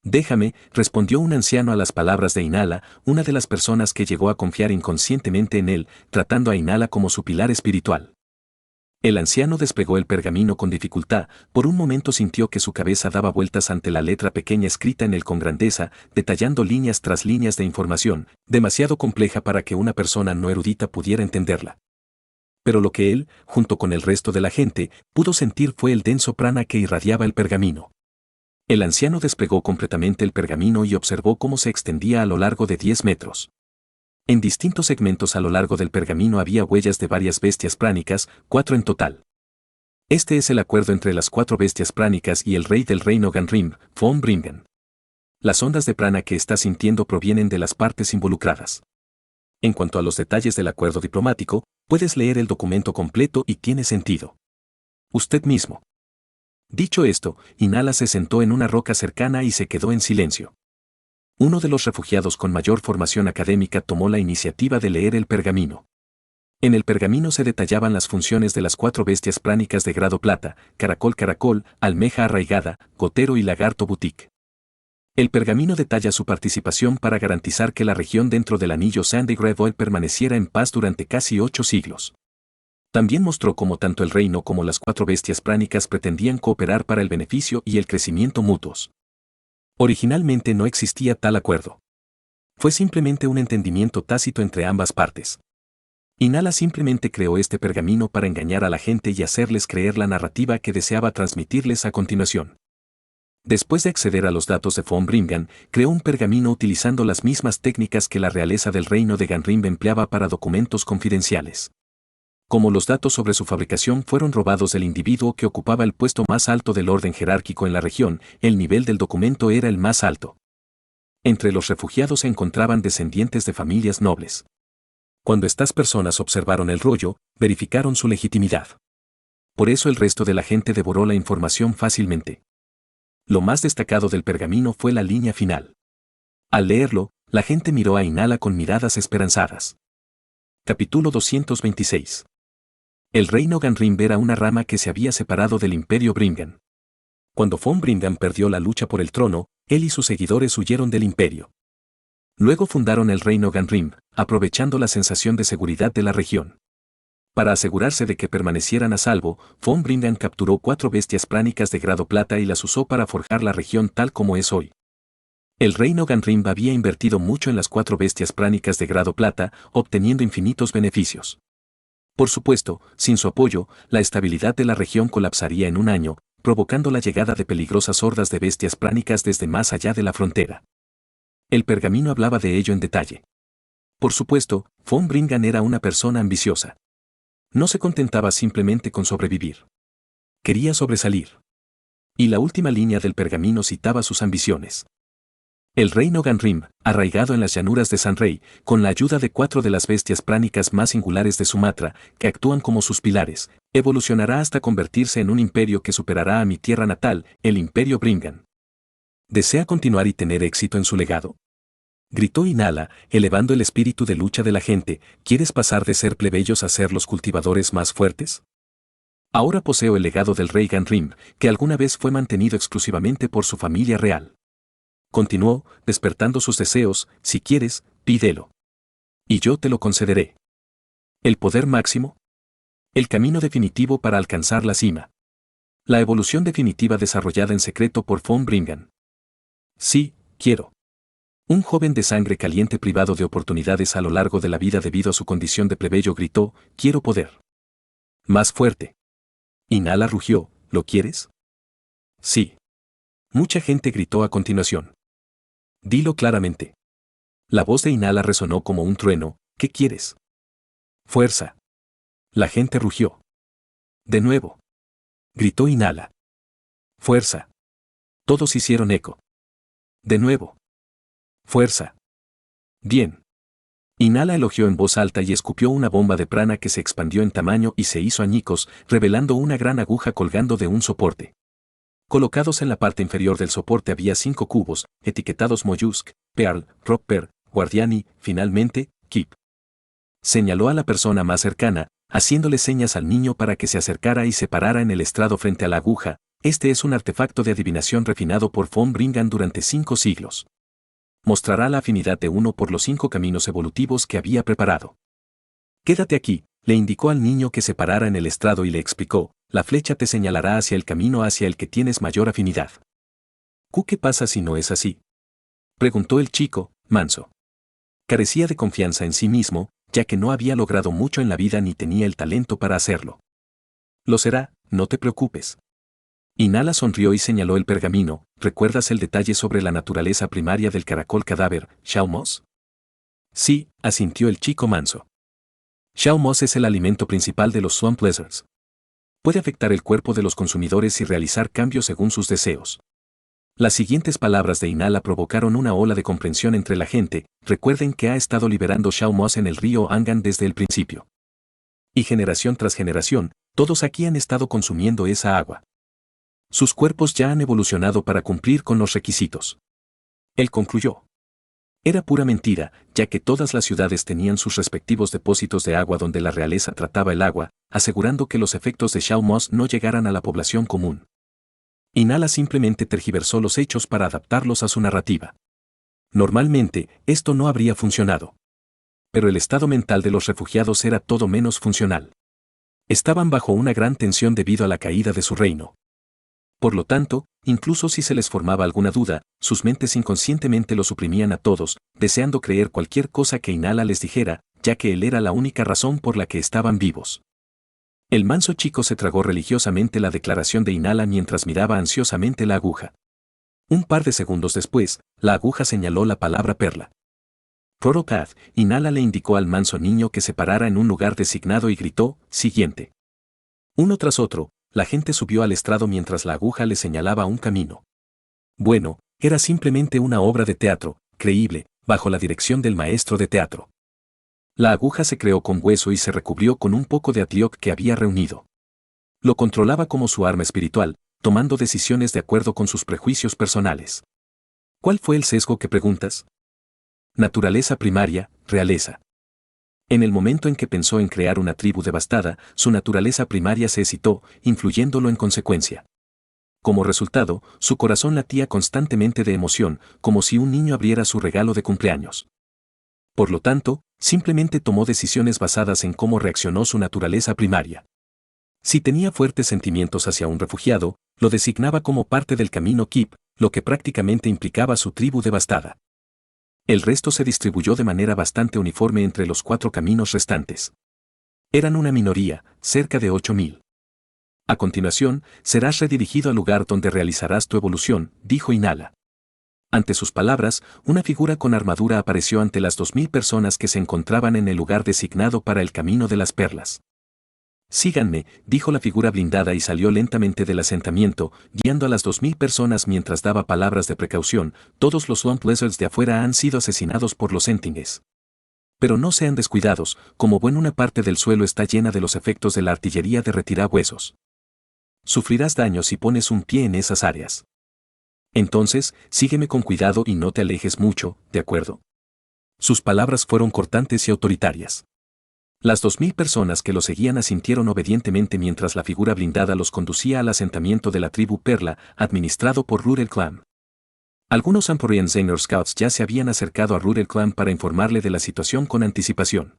Déjame, respondió un anciano a las palabras de Inala, una de las personas que llegó a confiar inconscientemente en él, tratando a Inala como su pilar espiritual. El anciano despegó el pergamino con dificultad, por un momento sintió que su cabeza daba vueltas ante la letra pequeña escrita en él con grandeza, detallando líneas tras líneas de información, demasiado compleja para que una persona no erudita pudiera entenderla. Pero lo que él, junto con el resto de la gente, pudo sentir fue el denso prana que irradiaba el pergamino. El anciano desplegó completamente el pergamino y observó cómo se extendía a lo largo de 10 metros. En distintos segmentos a lo largo del pergamino había huellas de varias bestias pránicas, 4 en total. Este es el acuerdo entre las 4 bestias pránicas y el rey del reino Ganrim, von Bringen. Las ondas de prana que está sintiendo provienen de las partes involucradas. En cuanto a los detalles del acuerdo diplomático, puedes leer el documento completo y tiene sentido. Usted mismo. Dicho esto, Inala se sentó en una roca cercana y se quedó en silencio. Uno de los refugiados con mayor formación académica tomó la iniciativa de leer el pergamino. En el pergamino se detallaban las funciones de las 4 bestias pránicas de grado plata, caracol, almeja arraigada, gotero y lagarto boutique. El pergamino detalla su participación para garantizar que la región dentro del anillo Sandy Gravel permaneciera en paz durante casi 8 siglos. También mostró cómo tanto el reino como las 4 bestias pránicas pretendían cooperar para el beneficio y el crecimiento mutuos. Originalmente no existía tal acuerdo. Fue simplemente un entendimiento tácito entre ambas partes. Inala simplemente creó este pergamino para engañar a la gente y hacerles creer la narrativa que deseaba transmitirles a continuación. Después de acceder a los datos de von Bringen, creó un pergamino utilizando las mismas técnicas que la realeza del reino de Ganrim empleaba para documentos confidenciales. Como los datos sobre su fabricación fueron robados del individuo que ocupaba el puesto más alto del orden jerárquico en la región, el nivel del documento era el más alto. Entre los refugiados se encontraban descendientes de familias nobles. Cuando estas personas observaron el rollo, verificaron su legitimidad. Por eso el resto de la gente devoró la información fácilmente. Lo más destacado del pergamino fue la línea final. Al leerlo, la gente miró a Inala con miradas esperanzadas. Capítulo 226. El reino Ganrim era una rama que se había separado del imperio Bringen. Cuando von Bringen perdió la lucha por el trono, él y sus seguidores huyeron del imperio. Luego fundaron el reino Ganrim, aprovechando la sensación de seguridad de la región. Para asegurarse de que permanecieran a salvo, von Bringen capturó 4 bestias pránicas de grado plata y las usó para forjar la región tal como es hoy. El reino Ganrim había invertido mucho en las 4 bestias pránicas de grado plata, obteniendo infinitos beneficios. Por supuesto, sin su apoyo, la estabilidad de la región colapsaría en un año, provocando la llegada de peligrosas hordas de bestias pránicas desde más allá de la frontera. El pergamino hablaba de ello en detalle. Por supuesto, von Bringen era una persona ambiciosa. No se contentaba simplemente con sobrevivir. Quería sobresalir. Y la última línea del pergamino citaba sus ambiciones. El reino Ganrim, arraigado en las llanuras de Sanrey, con la ayuda de 4 de las bestias pránicas más singulares de Sumatra, que actúan como sus pilares, evolucionará hasta convertirse en un imperio que superará a mi tierra natal, el imperio Bringen. ¿Desea continuar y tener éxito en su legado? Gritó Inala, elevando el espíritu de lucha de la gente. ¿Quieres pasar de ser plebeyos a ser los cultivadores más fuertes? Ahora poseo el legado del rey Ganrim, que alguna vez fue mantenido exclusivamente por su familia real. Continuó, despertando sus deseos. Si quieres, pídelo. Y yo te lo concederé. El poder máximo. El camino definitivo para alcanzar la cima. La evolución definitiva desarrollada en secreto por von Bringen. Sí, quiero. Un joven de sangre caliente privado de oportunidades a lo largo de la vida debido a su condición de plebeyo gritó, quiero poder. Más fuerte. Inala rugió, ¿lo quieres? Sí. Mucha gente gritó a continuación. Dilo claramente. La voz de Inala resonó como un trueno, ¿qué quieres? Fuerza. La gente rugió. De nuevo. Gritó Inala. Fuerza. Todos hicieron eco. De nuevo. Fuerza. Bien. Inala elogió en voz alta y escupió una bomba de prana que se expandió en tamaño y se hizo añicos, revelando una gran aguja colgando de un soporte. Colocados en la parte inferior del soporte había 5 cubos, etiquetados Mollusk, Pearl, Rock Pearl, Guardián y, finalmente, Keep. Señaló a la persona más cercana, haciéndole señas al niño para que se acercara y se parara en el estrado frente a la aguja. Este es un artefacto de adivinación refinado por von Bringan durante 5 siglos. Mostrará la afinidad de uno por los 5 caminos evolutivos que había preparado. Quédate aquí, le indicó al niño que se parara en el estrado y le explicó, la flecha te señalará hacia el camino hacia el que tienes mayor afinidad. ¿Qué pasa si no es así? Preguntó el chico, manso. Carecía de confianza en sí mismo, ya que no había logrado mucho en la vida ni tenía el talento para hacerlo. Lo será, no te preocupes. Inala sonrió y señaló el pergamino. ¿Recuerdas el detalle sobre la naturaleza primaria del caracol cadáver, Shao Moss? Sí, asintió el chico manso. Shao Moss es el alimento principal de los Swamp Lizards. Puede afectar el cuerpo de los consumidores y realizar cambios según sus deseos. Las siguientes palabras de Inala provocaron una ola de comprensión entre la gente. Recuerden que ha estado liberando Shao Moss en el río Angan desde el principio. Y generación tras generación, todos aquí han estado consumiendo esa agua. Sus cuerpos ya han evolucionado para cumplir con los requisitos. Él concluyó. Era pura mentira, ya que todas las ciudades tenían sus respectivos depósitos de agua donde la realeza trataba el agua, asegurando que los efectos de Shao Moss no llegaran a la población común. Inala simplemente tergiversó los hechos para adaptarlos a su narrativa. Normalmente, esto no habría funcionado. Pero el estado mental de los refugiados era todo menos funcional. Estaban bajo una gran tensión debido a la caída de su reino. Por lo tanto, incluso si se les formaba alguna duda, sus mentes inconscientemente lo suprimían a todos, deseando creer cualquier cosa que Inala les dijera, ya que él era la única razón por la que estaban vivos. El manso chico se tragó religiosamente la declaración de Inala mientras miraba ansiosamente la aguja. Un par de segundos después, la aguja señaló la palabra perla. Proropath, Inala le indicó al manso niño que se parara en un lugar designado y gritó, siguiente. Uno tras otro, la gente subió al estrado mientras la aguja le señalaba un camino. Bueno, era simplemente una obra de teatro, creíble, bajo la dirección del maestro de teatro. La aguja se creó con hueso y se recubrió con un poco de atlioc que había reunido. Lo controlaba como su arma espiritual, tomando decisiones de acuerdo con sus prejuicios personales. ¿Cuál fue el sesgo que preguntas? Naturaleza primaria, realeza. En el momento en que pensó en crear una tribu devastada, su naturaleza primaria se excitó, influyéndolo en consecuencia. Como resultado, su corazón latía constantemente de emoción, como si un niño abriera su regalo de cumpleaños. Por lo tanto, simplemente tomó decisiones basadas en cómo reaccionó su naturaleza primaria. Si tenía fuertes sentimientos hacia un refugiado, lo designaba como parte del camino Keep, lo que prácticamente implicaba su tribu devastada. El resto se distribuyó de manera bastante uniforme entre los 4 caminos restantes. Eran una minoría, cerca de 8.000. A continuación, serás redirigido al lugar donde realizarás tu evolución, dijo Inala. Ante sus palabras, una figura con armadura apareció ante las 2.000 personas que se encontraban en el lugar designado para el camino de las perlas. Síganme, dijo la figura blindada y salió lentamente del asentamiento, guiando a las 2.000 personas mientras daba palabras de precaución. Todos los Swamp Lizards de afuera han sido asesinados por los Sentinels. Pero no sean descuidados, como buena parte del suelo está llena de los efectos de la artillería de retirahuesos. Sufrirás daño si pones un pie en esas áreas. Entonces, sígueme con cuidado y no te alejes mucho, ¿de acuerdo? Sus palabras fueron cortantes y autoritarias. Las 2.000 personas que lo seguían asintieron obedientemente mientras la figura blindada los conducía al asentamiento de la tribu Perla, administrado por Rural Clan. Algunos Amporian Xehanort Scouts ya se habían acercado a Rural Clan para informarle de la situación con anticipación.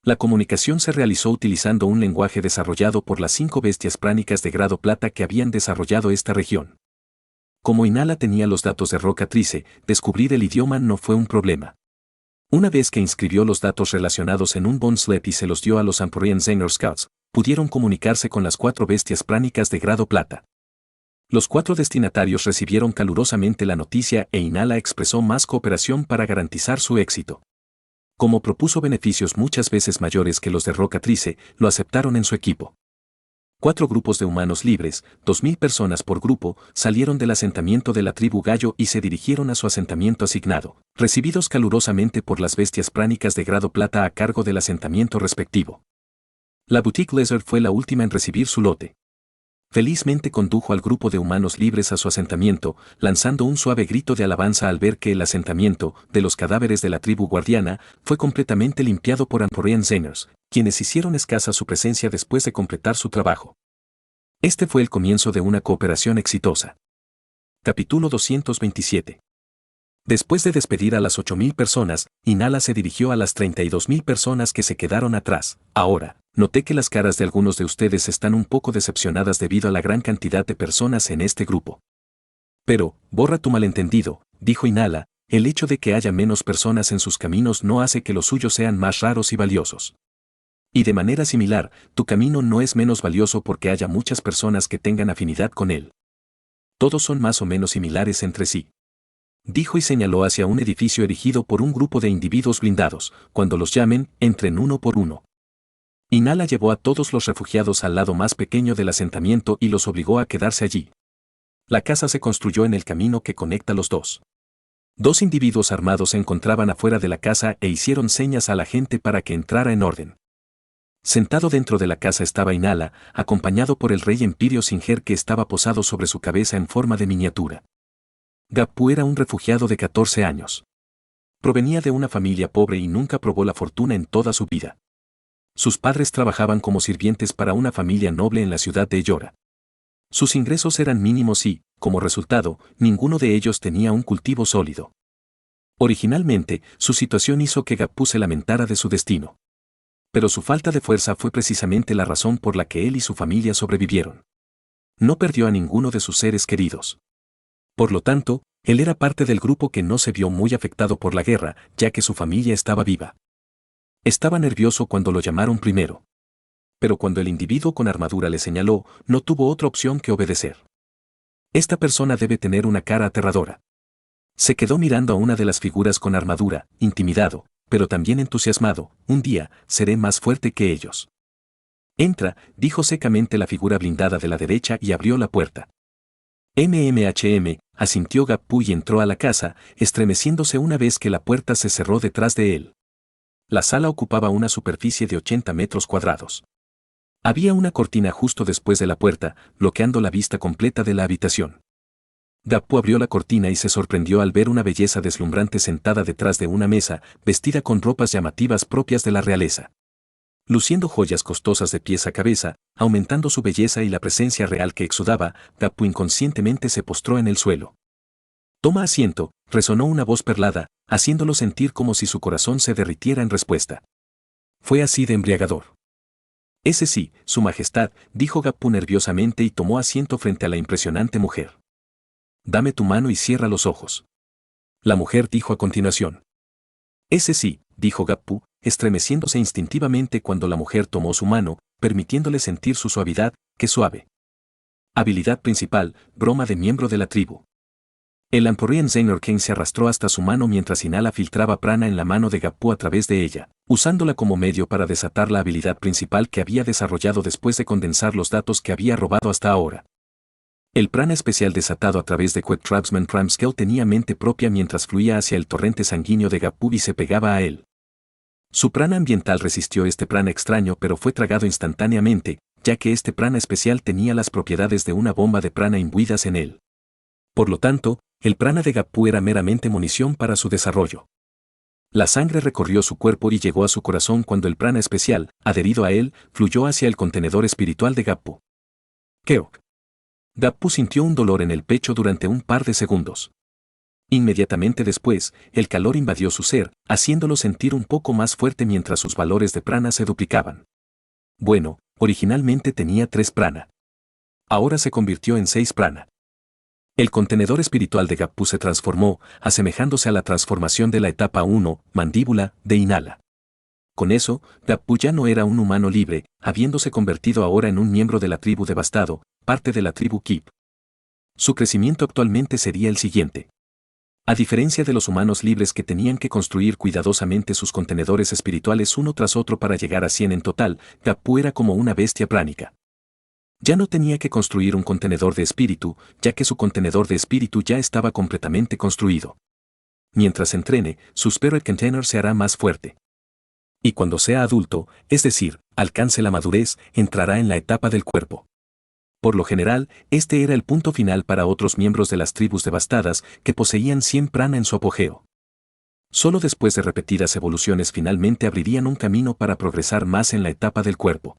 La comunicación se realizó utilizando un lenguaje desarrollado por las 5 bestias pránicas de grado plata que habían desarrollado esta región. Como Inala tenía los datos de Rocatrice, descubrir el idioma no fue un problema. Una vez que inscribió los datos relacionados en un bondsled y se los dio a los Amporian Xehanort Scouts, pudieron comunicarse con las 4 bestias pránicas de grado plata. Los 4 destinatarios recibieron calurosamente la noticia e Inala expresó más cooperación para garantizar su éxito. Como propuso beneficios muchas veces mayores que los de Rocatrice, lo aceptaron en su equipo. 4 grupos de humanos libres, 2000 personas por grupo, salieron del asentamiento de la tribu Gallo y se dirigieron a su asentamiento asignado, recibidos calurosamente por las bestias pránicas de grado plata a cargo del asentamiento respectivo. La Boutique Lizard fue la última en recibir su lote. Felizmente condujo al grupo de humanos libres a su asentamiento, lanzando un suave grito de alabanza al ver que el asentamiento, de los cadáveres de la tribu guardiana, fue completamente limpiado por Amphorean Zeiners, quienes hicieron escasa su presencia después de completar su trabajo. Este fue el comienzo de una cooperación exitosa. Capítulo 227. Después de despedir a las 8000 personas, Inala se dirigió a las 32000 personas que se quedaron atrás. Ahora, noté que las caras de algunos de ustedes están un poco decepcionadas debido a la gran cantidad de personas en este grupo. Pero, borra tu malentendido, dijo Inala, el hecho de que haya menos personas en sus caminos no hace que los suyos sean más raros y valiosos. Y de manera similar, tu camino no es menos valioso porque haya muchas personas que tengan afinidad con él. Todos son más o menos similares entre sí. Dijo y señaló hacia un edificio erigido por un grupo de individuos blindados. Cuando los llamen, entren uno por uno. Inala llevó a todos los refugiados al lado más pequeño del asentamiento y los obligó a quedarse allí. La casa se construyó en el camino que conecta los dos. 2 individuos armados se encontraban afuera de la casa e hicieron señas a la gente para que entrara en orden. Sentado dentro de la casa estaba Inala, acompañado por el rey Empirio Singer que estaba posado sobre su cabeza en forma de miniatura. Gappu era un refugiado de 14 años. Provenía de una familia pobre y nunca probó la fortuna en toda su vida. Sus padres trabajaban como sirvientes para una familia noble en la ciudad de Ellora. Sus ingresos eran mínimos y, como resultado, ninguno de ellos tenía un cultivo sólido. Originalmente, su situación hizo que Gappu se lamentara de su destino. Pero su falta de fuerza fue precisamente la razón por la que él y su familia sobrevivieron. No perdió a ninguno de sus seres queridos. Por lo tanto, él era parte del grupo que no se vio muy afectado por la guerra, ya que su familia estaba viva. Estaba nervioso cuando lo llamaron primero. Pero cuando el individuo con armadura le señaló, no tuvo otra opción que obedecer. Esta persona debe tener una cara aterradora. Se quedó mirando a una de las figuras con armadura, intimidado, pero también entusiasmado. Un día, seré más fuerte que ellos. Entra, dijo secamente la figura blindada de la derecha y abrió la puerta. Asintió Gappu y entró a la casa, estremeciéndose una vez que la puerta se cerró detrás de él. La sala ocupaba una superficie de 80 metros cuadrados. Había una cortina justo después de la puerta, bloqueando la vista completa de la habitación. Gappu abrió la cortina y se sorprendió al ver una belleza deslumbrante sentada detrás de una mesa, vestida con ropas llamativas propias de la realeza. Luciendo joyas costosas de pies a cabeza, aumentando su belleza y la presencia real que exudaba, Gappu inconscientemente se postró en el suelo. «Toma asiento», resonó una voz perlada, haciéndolo sentir como si su corazón se derritiera en respuesta. Fue así de embriagador. «Ese sí, su majestad», dijo Gappu nerviosamente y tomó asiento frente a la impresionante mujer. «Dame tu mano y cierra los ojos». La mujer dijo a continuación. «Ese sí», dijo Gappu, estremeciéndose instintivamente cuando la mujer tomó su mano, permitiéndole sentir su suavidad. «Qué suave». Habilidad principal, broma de miembro de la tribu. El Amphorean Zeynor King se arrastró hasta su mano mientras Inala filtraba prana en la mano de Gappu a través de ella, usándola como medio para desatar la habilidad principal que había desarrollado después de condensar los datos que había robado hasta ahora. El prana especial desatado a través de Quet Tribesman Prime Scale tenía mente propia mientras fluía hacia el torrente sanguíneo de Gappu y se pegaba a él. Su prana ambiental resistió este prana extraño pero fue tragado instantáneamente, ya que este prana especial tenía las propiedades de una bomba de prana imbuidas en él. Por lo tanto, el prana de Gappu era meramente munición para su desarrollo. La sangre recorrió su cuerpo y llegó a su corazón cuando el prana especial, adherido a él, fluyó hacia el contenedor espiritual de Gappu. Keok. Gappu sintió un dolor en el pecho durante un par de segundos. Inmediatamente después, el calor invadió su ser, haciéndolo sentir un poco más fuerte mientras sus valores de prana se duplicaban. Bueno, originalmente tenía 3 prana. Ahora se convirtió en 6 prana. El contenedor espiritual de Gappu se transformó, asemejándose a la transformación de la etapa 1, mandíbula, de Inala. Con eso, Gappu ya no era un humano libre, habiéndose convertido ahora en un miembro de la tribu devastado, parte de la tribu Kip. Su crecimiento actualmente sería el siguiente. A diferencia de los humanos libres que tenían que construir cuidadosamente sus contenedores espirituales uno tras otro para llegar a 100 en total, Gappu era como una bestia pránica. Ya no tenía que construir un contenedor de espíritu, ya que su contenedor de espíritu ya estaba completamente construido. Mientras entrene, su Spirit Container se hará más fuerte. Y cuando sea adulto, es decir, alcance la madurez, entrará en la etapa del cuerpo. Por lo general, este era el punto final para otros miembros de las tribus devastadas que poseían 100 prana en su apogeo. Solo después de repetidas evoluciones finalmente abrirían un camino para progresar más en la etapa del cuerpo.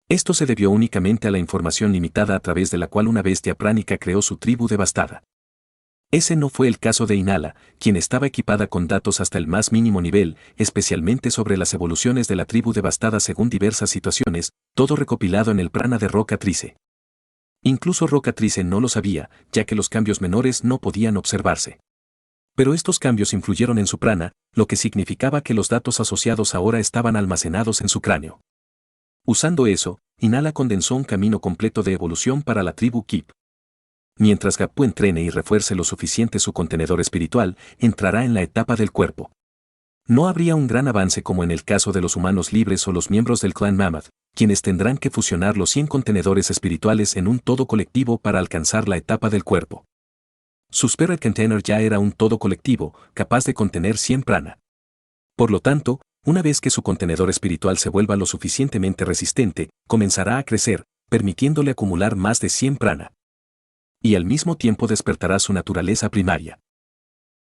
Esto se debió únicamente a la información limitada a través de la cual una bestia pránica creó su tribu devastada. Ese no fue el caso de Inala, quien estaba equipada con datos hasta el más mínimo nivel, especialmente sobre las evoluciones de la tribu devastada según diversas situaciones, todo recopilado en el prana de Rocatrice. Incluso Rocatrice no lo sabía, ya que los cambios menores no podían observarse. Pero estos cambios influyeron en su prana, lo que significaba que los datos asociados ahora estaban almacenados en su cráneo. Usando eso, Inala condensó un camino completo de evolución para la tribu Kip. Mientras Gappu entrene y refuerce lo suficiente su contenedor espiritual, entrará en la etapa del cuerpo. No habría un gran avance como en el caso de los humanos libres o los miembros del clan Mammoth, quienes tendrán que fusionar los 100 contenedores espirituales en un todo colectivo para alcanzar la etapa del cuerpo. Su Spirit Container ya era un todo colectivo, capaz de contener 100 prana. Por lo tanto, una vez que su contenedor espiritual se vuelva lo suficientemente resistente, comenzará a crecer, permitiéndole acumular más de 100 prana. Y al mismo tiempo despertará su naturaleza primaria.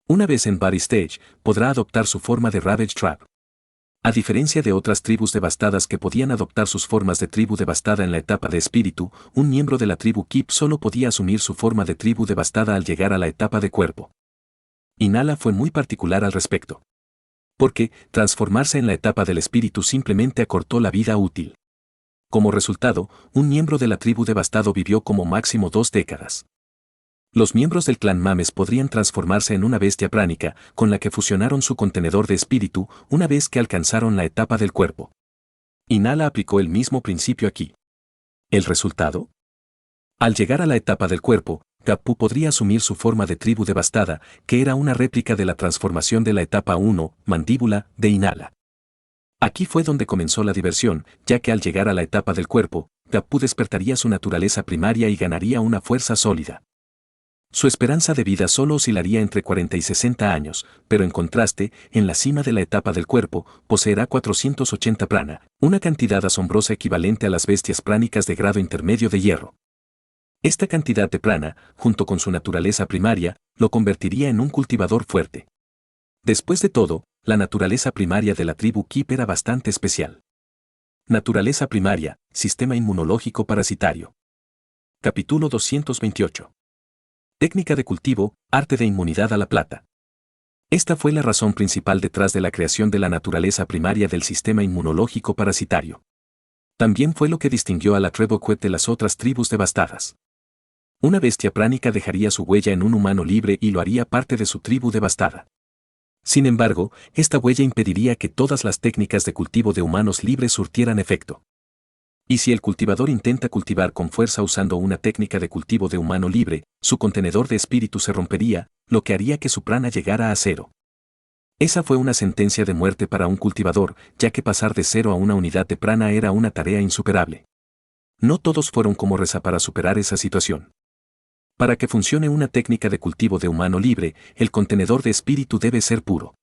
Una vez en Body Stage, podrá adoptar su forma de Ravage Trap. A diferencia de otras tribus devastadas que podían adoptar sus formas de tribu devastada en la etapa de espíritu, un miembro de la tribu Kip solo podía asumir su forma de tribu devastada al llegar a la etapa de cuerpo. Inala fue muy particular al respecto. Porque, transformarse en la etapa del espíritu simplemente acortó la vida útil. Como resultado, un miembro de la tribu devastado vivió como máximo 2 décadas. Los miembros del clan Mames podrían transformarse en una bestia pránica, con la que fusionaron su contenedor de espíritu una vez que alcanzaron la etapa del cuerpo. Inala aplicó el mismo principio aquí. ¿El resultado? Al llegar a la etapa del cuerpo, Gappu podría asumir su forma de tribu devastada, que era una réplica de la transformación de la etapa 1, mandíbula, de Inala. Aquí fue donde comenzó la diversión, ya que al llegar a la etapa del cuerpo, Gappu despertaría su naturaleza primaria y ganaría una fuerza sólida. Su esperanza de vida solo oscilaría entre 40 y 60 años, pero en contraste, en la cima de la etapa del cuerpo, poseerá 480 prana, una cantidad asombrosa equivalente a las bestias pránicas de grado intermedio de hierro. Esta cantidad de prana, junto con su naturaleza primaria, lo convertiría en un cultivador fuerte. Después de todo, la naturaleza primaria de la tribu Kip era bastante especial. Naturaleza primaria, sistema inmunológico parasitario. Capítulo 228. Técnica de cultivo, arte de inmunidad a la plata. Esta fue la razón principal detrás de la creación de la naturaleza primaria del sistema inmunológico parasitario. También fue lo que distinguió a la Treboquet de las otras tribus devastadas. Una bestia pránica dejaría su huella en un humano libre y lo haría parte de su tribu devastada. Sin embargo, esta huella impediría que todas las técnicas de cultivo de humanos libres surtieran efecto. Y si el cultivador intenta cultivar con fuerza usando una técnica de cultivo de humano libre, su contenedor de espíritu se rompería, lo que haría que su prana llegara a 0. Esa fue una sentencia de muerte para un cultivador, ya que pasar de 0 a una unidad de prana era una tarea insuperable. No todos fueron como Reza para superar esa situación. Para que funcione una técnica de cultivo de humano libre, el contenedor de espíritu debe ser puro.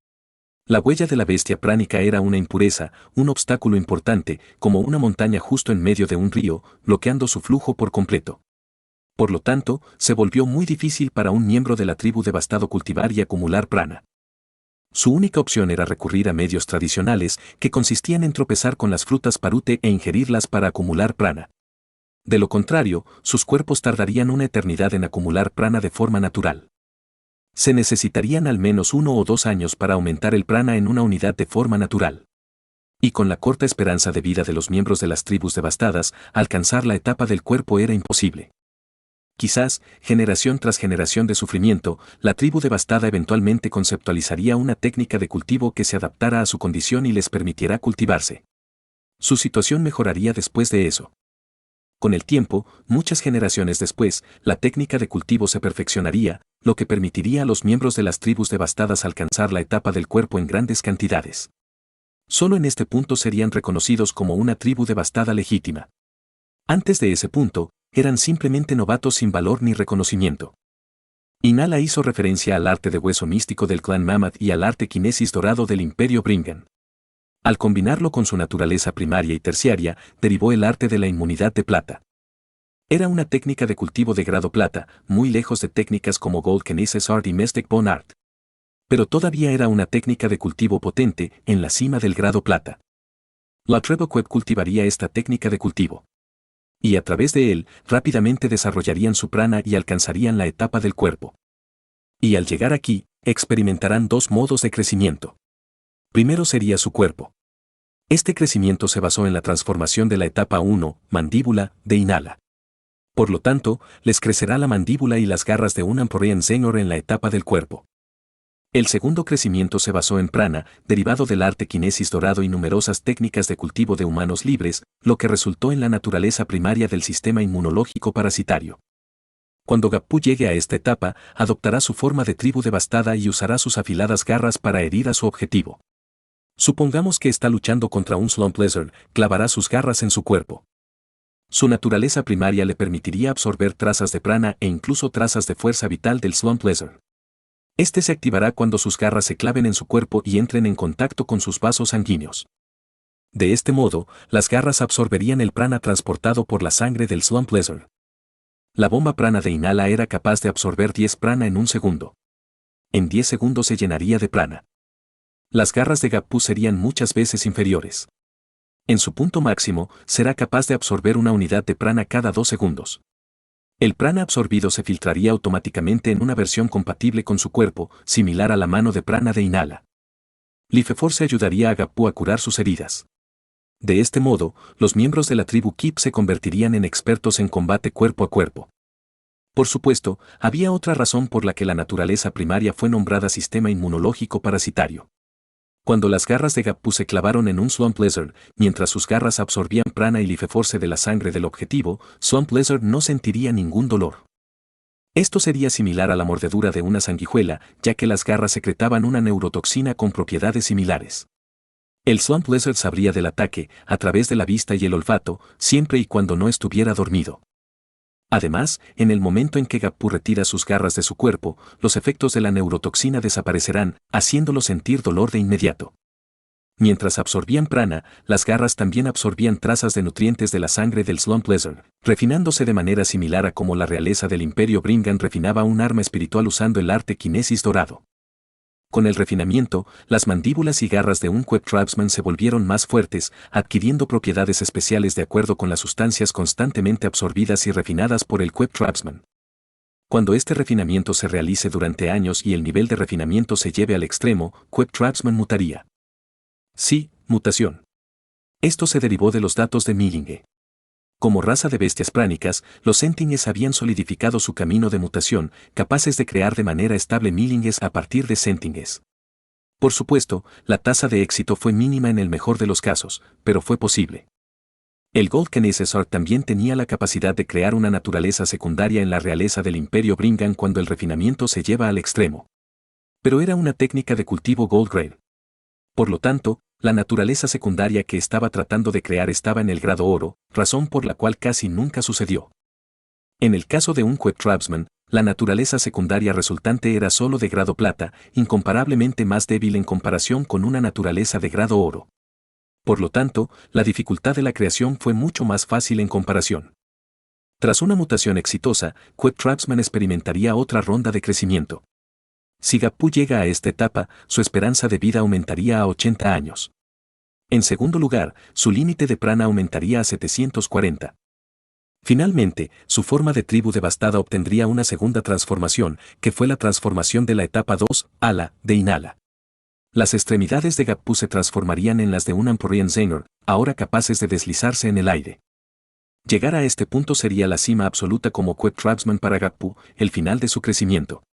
La huella de la bestia pránica era una impureza, un obstáculo importante, como una montaña justo en medio de un río, bloqueando su flujo por completo. Por lo tanto, se volvió muy difícil para un miembro de la tribu devastado cultivar y acumular prana. Su única opción era recurrir a medios tradicionales, que consistían en tropezar con las frutas parute e ingerirlas para acumular prana. De lo contrario, sus cuerpos tardarían una eternidad en acumular prana de forma natural. Se necesitarían al menos 1 o 2 años para aumentar el prana en una unidad de forma natural. Y con la corta esperanza de vida de los miembros de las tribus devastadas, alcanzar la etapa del cuerpo era imposible. Quizás, generación tras generación de sufrimiento, la tribu devastada eventualmente conceptualizaría una técnica de cultivo que se adaptara a su condición y les permitiera cultivarse. Su situación mejoraría después de eso. Con el tiempo, muchas generaciones después, la técnica de cultivo se perfeccionaría, lo que permitiría a los miembros de las tribus devastadas alcanzar la etapa del cuerpo en grandes cantidades. Solo en este punto serían reconocidos como una tribu devastada legítima. Antes de ese punto, eran simplemente novatos sin valor ni reconocimiento. Inala hizo referencia al arte de hueso místico del clan Mammoth y al arte quinesis dorado del Imperio Bringan. Al combinarlo con su naturaleza primaria y terciaria, derivó el arte de la inmunidad de plata. Era una técnica de cultivo de grado plata, muy lejos de técnicas como Gold Kinesis Art y Mystic Bone Art. Pero todavía era una técnica de cultivo potente, en la cima del grado plata. La Treboquet cultivaría esta técnica de cultivo. Y a través de él, rápidamente desarrollarían su prana y alcanzarían la etapa del cuerpo. Y al llegar aquí, experimentarán dos modos de crecimiento. Primero sería su cuerpo. Este crecimiento se basó en la transformación de la etapa 1, mandíbula, de Inala. Por lo tanto, les crecerá la mandíbula y las garras de un Amphorean Xehanort en la etapa del cuerpo. El segundo crecimiento se basó en prana, derivado del arte quinesis dorado y numerosas técnicas de cultivo de humanos libres, lo que resultó en la naturaleza primaria del sistema inmunológico parasitario. Cuando Gappu llegue a esta etapa, adoptará su forma de tribu devastada y usará sus afiladas garras para herir a su objetivo. Supongamos que está luchando contra un Slump Lizard, clavará sus garras en su cuerpo. Su naturaleza primaria le permitiría absorber trazas de prana e incluso trazas de fuerza vital del Slump Lizard. Este se activará cuando sus garras se claven en su cuerpo y entren en contacto con sus vasos sanguíneos. De este modo, las garras absorberían el prana transportado por la sangre del Slump Lizard. La bomba prana de Inala era capaz de absorber 10 prana en un segundo. En 10 segundos se llenaría de prana. Las garras de Gappu serían muchas veces inferiores. En su punto máximo, será capaz de absorber una unidad de prana cada 2 segundos. El prana absorbido se filtraría automáticamente en una versión compatible con su cuerpo, similar a la mano de prana de Inala. Lifeforce ayudaría a Gappu a curar sus heridas. De este modo, los miembros de la tribu Kip se convertirían en expertos en combate cuerpo a cuerpo. Por supuesto, había otra razón por la que la naturaleza primaria fue nombrada sistema inmunológico parasitario. Cuando las garras de Gappu se clavaron en un Swamp Lizard, mientras sus garras absorbían prana y lifeforce de la sangre del objetivo, Swamp Lizard no sentiría ningún dolor. Esto sería similar a la mordedura de una sanguijuela, ya que las garras secretaban una neurotoxina con propiedades similares. El Swamp Lizard sabría del ataque, a través de la vista y el olfato, siempre y cuando no estuviera dormido. Además, en el momento en que Gappu retira sus garras de su cuerpo, los efectos de la neurotoxina desaparecerán, haciéndolo sentir dolor de inmediato. Mientras absorbían prana, las garras también absorbían trazas de nutrientes de la sangre del Slump Lizard, refinándose de manera similar a como la realeza del Imperio Bringan refinaba un arma espiritual usando el arte quinesis dorado. Con el refinamiento, las mandíbulas y garras de un Queb Tribesman se volvieron más fuertes, adquiriendo propiedades especiales de acuerdo con las sustancias constantemente absorbidas y refinadas por el Queb Tribesman. Cuando este refinamiento se realice durante años y el nivel de refinamiento se lleve al extremo, Queb Tribesman mutaría. Sí, mutación. Esto se derivó de los datos de Millinge. Como raza de bestias pránicas, los Sentinges habían solidificado su camino de mutación, capaces de crear de manera estable Millinges a partir de Sentinges. Por supuesto, la tasa de éxito fue mínima en el mejor de los casos, pero fue posible. El Gold Kinesis Art también tenía la capacidad de crear una naturaleza secundaria en la realeza del Imperio Bringan cuando el refinamiento se lleva al extremo. Pero era una técnica de cultivo Gold Grade. Por lo tanto, la naturaleza secundaria que estaba tratando de crear estaba en el grado oro, razón por la cual casi nunca sucedió. En el caso de un Queb Tribesman, la naturaleza secundaria resultante era solo de grado plata, incomparablemente más débil en comparación con una naturaleza de grado oro. Por lo tanto, la dificultad de la creación fue mucho más fácil en comparación. Tras una mutación exitosa, Queb Tribesman experimentaría otra ronda de crecimiento. Si Gappu llega a esta etapa, su esperanza de vida aumentaría a 80 años. En segundo lugar, su límite de prana aumentaría a 740. Finalmente, su forma de tribu devastada obtendría una segunda transformación, que fue la transformación de la etapa 2, ala, de Inala. Las extremidades de Gappu se transformarían en las de un Amphorean Xehanort, ahora capaces de deslizarse en el aire. Llegar a este punto sería la cima absoluta como Queb Tribesman para Gappu, el final de su crecimiento.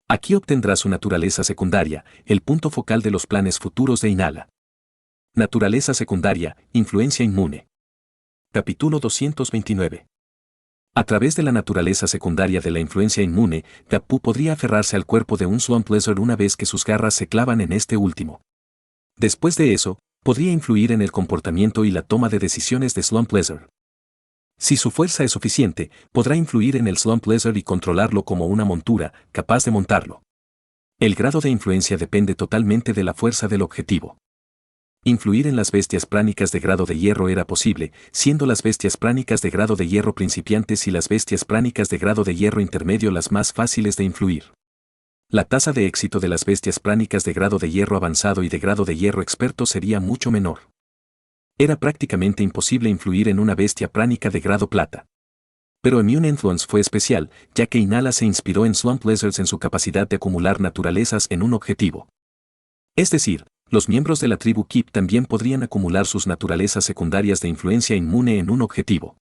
Aquí obtendrá su naturaleza secundaria, el punto focal de los planes futuros de Inala. Naturaleza secundaria, influencia inmune. Capítulo 229. A través de la naturaleza secundaria de la influencia inmune, Gappu podría aferrarse al cuerpo de un Swamp Lizard una vez que sus garras se clavan en este último. Después de eso, podría influir en el comportamiento y la toma de decisiones de Swamp Lizard. Si su fuerza es suficiente, podrá influir en el Slump Lizard y controlarlo como una montura, capaz de montarlo. El grado de influencia depende totalmente de la fuerza del objetivo. Influir en las bestias pránicas de grado de hierro era posible, siendo las bestias pránicas de grado de hierro principiantes y las bestias pránicas de grado de hierro intermedio las más fáciles de influir. La tasa de éxito de las bestias pránicas de grado de hierro avanzado y de grado de hierro experto sería mucho menor. Era prácticamente imposible influir en una bestia pránica de grado plata. Pero Immune Influence fue especial, ya que Inala se inspiró en Swamp Lizards en su capacidad de acumular naturalezas en un objetivo. Es decir, los miembros de la tribu Keep también podrían acumular sus naturalezas secundarias de influencia inmune en un objetivo.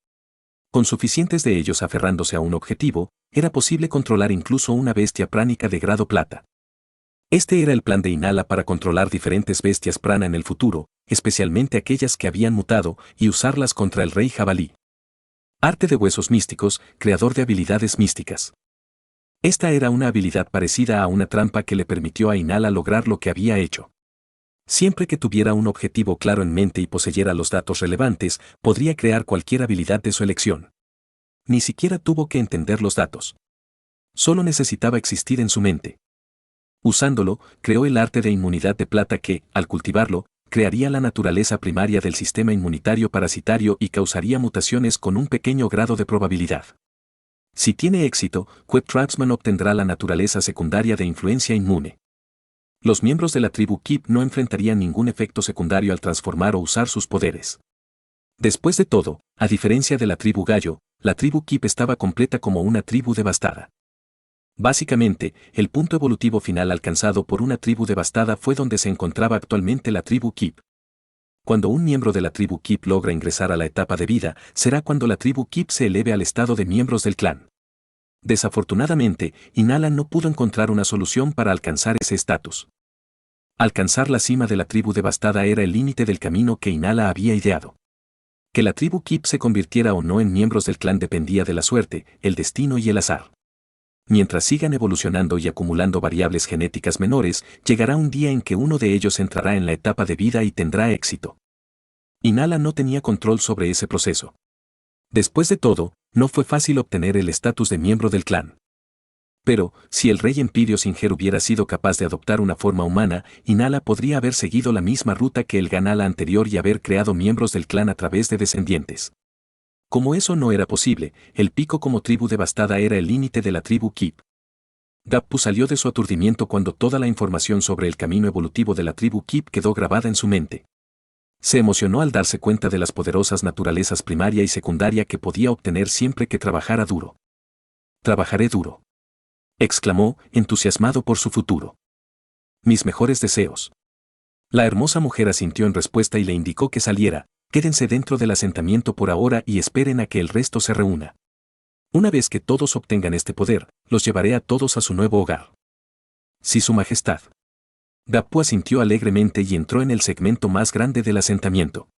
Con suficientes de ellos aferrándose a un objetivo, era posible controlar incluso una bestia pránica de grado plata. Este era el plan de Inala para controlar diferentes bestias prana en el futuro, especialmente aquellas que habían mutado, y usarlas contra el rey jabalí. Arte de huesos místicos, creador de habilidades místicas. Esta era una habilidad parecida a una trampa que le permitió a Inala lograr lo que había hecho. Siempre que tuviera un objetivo claro en mente y poseyera los datos relevantes, podría crear cualquier habilidad de su elección. Ni siquiera tuvo que entender los datos. Solo necesitaba existir en su mente. Usándolo, creó el arte de inmunidad de plata que, al cultivarlo, crearía la naturaleza primaria del sistema inmunitario parasitario y causaría mutaciones con un pequeño grado de probabilidad. Si tiene éxito, Queb Trapsman obtendrá la naturaleza secundaria de influencia inmune. Los miembros de la tribu Keep no enfrentarían ningún efecto secundario al transformar o usar sus poderes. Después de todo, a diferencia de la tribu Gallo, la tribu Keep estaba completa como una tribu devastada. Básicamente, el punto evolutivo final alcanzado por una tribu devastada fue donde se encontraba actualmente la tribu Keep. Cuando un miembro de la tribu Keep logra ingresar a la etapa de vida, será cuando la tribu Keep se eleve al estado de miembros del clan. Desafortunadamente, Inala no pudo encontrar una solución para alcanzar ese estatus. Alcanzar la cima de la tribu devastada era el límite del camino que Inala había ideado. Que la tribu Keep se convirtiera o no en miembros del clan dependía de la suerte, el destino y el azar. Mientras sigan evolucionando y acumulando variables genéticas menores, llegará un día en que uno de ellos entrará en la etapa de vida y tendrá éxito. Inala no tenía control sobre ese proceso. Después de todo, no fue fácil obtener el estatus de miembro del clan. Pero, si el rey Empirio Singer hubiera sido capaz de adoptar una forma humana, Inala podría haber seguido la misma ruta que el Ganala anterior y haber creado miembros del clan a través de descendientes. Como eso no era posible, el pico como tribu devastada era el límite de la tribu Keep. Gappu salió de su aturdimiento cuando toda la información sobre el camino evolutivo de la tribu Keep quedó grabada en su mente. Se emocionó al darse cuenta de las poderosas naturalezas primaria y secundaria que podía obtener siempre que trabajara duro. «Trabajaré duro», exclamó, entusiasmado por su futuro. «Mis mejores deseos». La hermosa mujer asintió en respuesta y le indicó que saliera. Quédense dentro del asentamiento por ahora y esperen a que el resto se reúna. Una vez que todos obtengan este poder, los llevaré a todos a su nuevo hogar. Sí, Su Majestad. Gappu asintió alegremente y entró en el segmento más grande del asentamiento.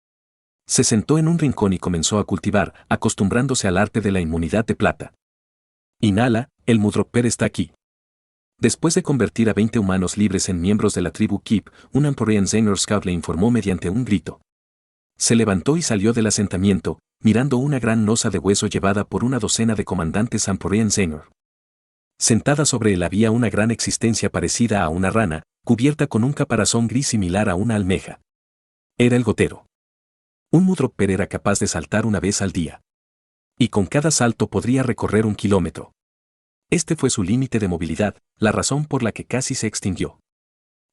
Se sentó en un rincón y comenzó a cultivar, acostumbrándose al arte de la inmunidad de plata. Inala, el Mudropper está aquí. Después de convertir a 20 humanos libres en miembros de la tribu Keep, un Amporian Xenor Scout le informó mediante un grito. Se levantó y salió del asentamiento, mirando una gran losa de hueso llevada por una docena de comandantes Amporian Xenor. Sentada sobre él había una gran existencia parecida a una rana, cubierta con un caparazón gris similar a una almeja. Era el gotero. Un Mudropper era capaz de saltar una vez al día. Y con cada salto podría recorrer 1 kilómetro. Este fue su límite de movilidad, la razón por la que casi se extinguió.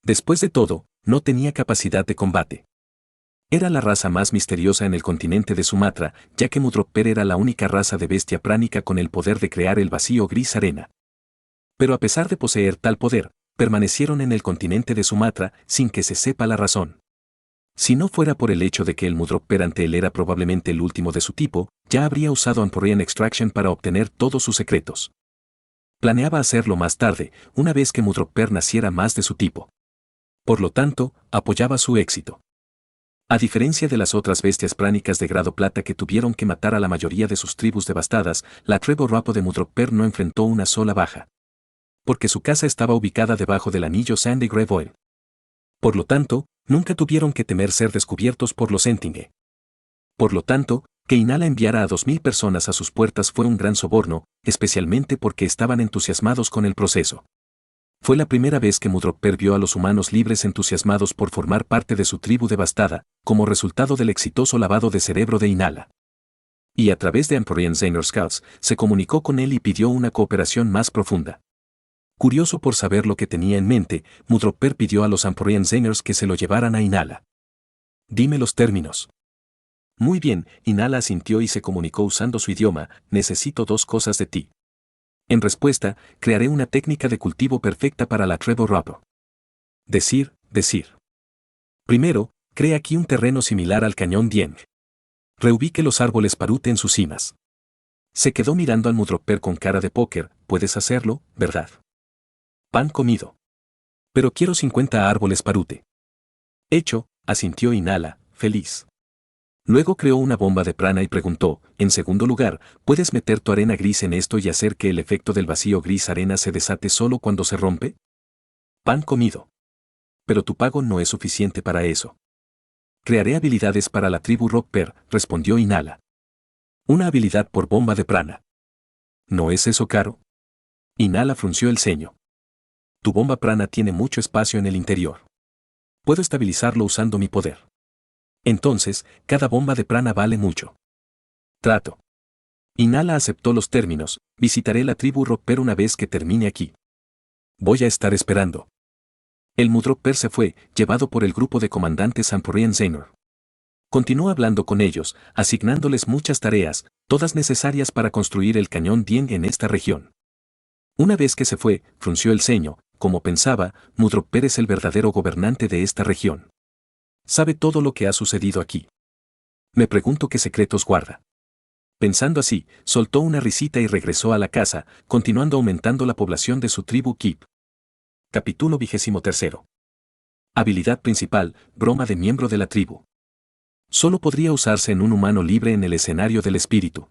Después de todo, no tenía capacidad de combate. Era la raza más misteriosa en el continente de Sumatra, ya que Mudropper era la única raza de bestia pránica con el poder de crear el vacío gris arena. Pero a pesar de poseer tal poder, permanecieron en el continente de Sumatra sin que se sepa la razón. Si no fuera por el hecho de que el Mudropper ante él era probablemente el último de su tipo, ya habría usado Amporian Extraction para obtener todos sus secretos. Planeaba hacerlo más tarde, una vez que Mudropper naciera más de su tipo. Por lo tanto, apoyaba su éxito. A diferencia de las otras bestias pránicas de grado plata que tuvieron que matar a la mayoría de sus tribus devastadas, la tribu Rapo de Mudropper no enfrentó una sola baja. Porque su casa estaba ubicada debajo del anillo Sandy Grave. Por lo tanto, nunca tuvieron que temer ser descubiertos por los Sentinge. Por lo tanto, Que Inala enviara a 2000 personas a sus puertas fue un gran soborno, especialmente porque estaban entusiasmados con el proceso. Fue la primera vez que Mudropper vio a los humanos libres entusiasmados por formar parte de su tribu devastada, como resultado del exitoso lavado de cerebro de Inala. Y a través de Emporian Xehanort Scouts, se comunicó con él y pidió una cooperación más profunda. Curioso por saber lo que tenía en mente, Mudropper pidió a los Emporian Xehanort que se lo llevaran a Inala. Dime los términos. Muy bien, Inala asintió y se comunicó usando su idioma, necesito 2 cosas de ti. En respuesta, crearé una técnica de cultivo perfecta para la Trevor Rubber. Decir. Primero, crea aquí un terreno similar al cañón Dieng. Reubique los árboles parute en sus cimas. Se quedó mirando al Mudropper con cara de póker, puedes hacerlo, ¿verdad? Pan comido. Pero quiero 50 árboles parute. Hecho, asintió Inala, feliz. Luego creó una bomba de prana y preguntó, en segundo lugar, ¿puedes meter tu arena gris en esto y hacer que el efecto del vacío gris arena se desate solo cuando se rompe? Pan comido. Pero tu pago no es suficiente para eso. Crearé habilidades para la tribu Rockper, respondió Inala. Una habilidad por bomba de prana. ¿No es eso caro? Inala frunció el ceño. Tu bomba prana tiene mucho espacio en el interior. Puedo estabilizarlo usando mi poder. Entonces, cada bomba de prana vale mucho. Trato. Inala aceptó los términos, visitaré la tribu Rockper una vez que termine aquí. Voy a estar esperando. El Mudropper se fue, llevado por el grupo de comandantes Emporian Xehanort. Continuó hablando con ellos, asignándoles muchas tareas, todas necesarias para construir el cañón Dieng en esta región. Una vez que se fue, frunció el ceño, como pensaba, Mudropper es el verdadero gobernante de esta región. Sabe todo lo que ha sucedido aquí. Me pregunto qué secretos guarda. Pensando así, soltó una risita y regresó a la casa, continuando aumentando la población de su tribu Kip. Capítulo 23. Habilidad principal, broma de miembro de la tribu. Solo podría usarse en un humano libre en el escenario del espíritu.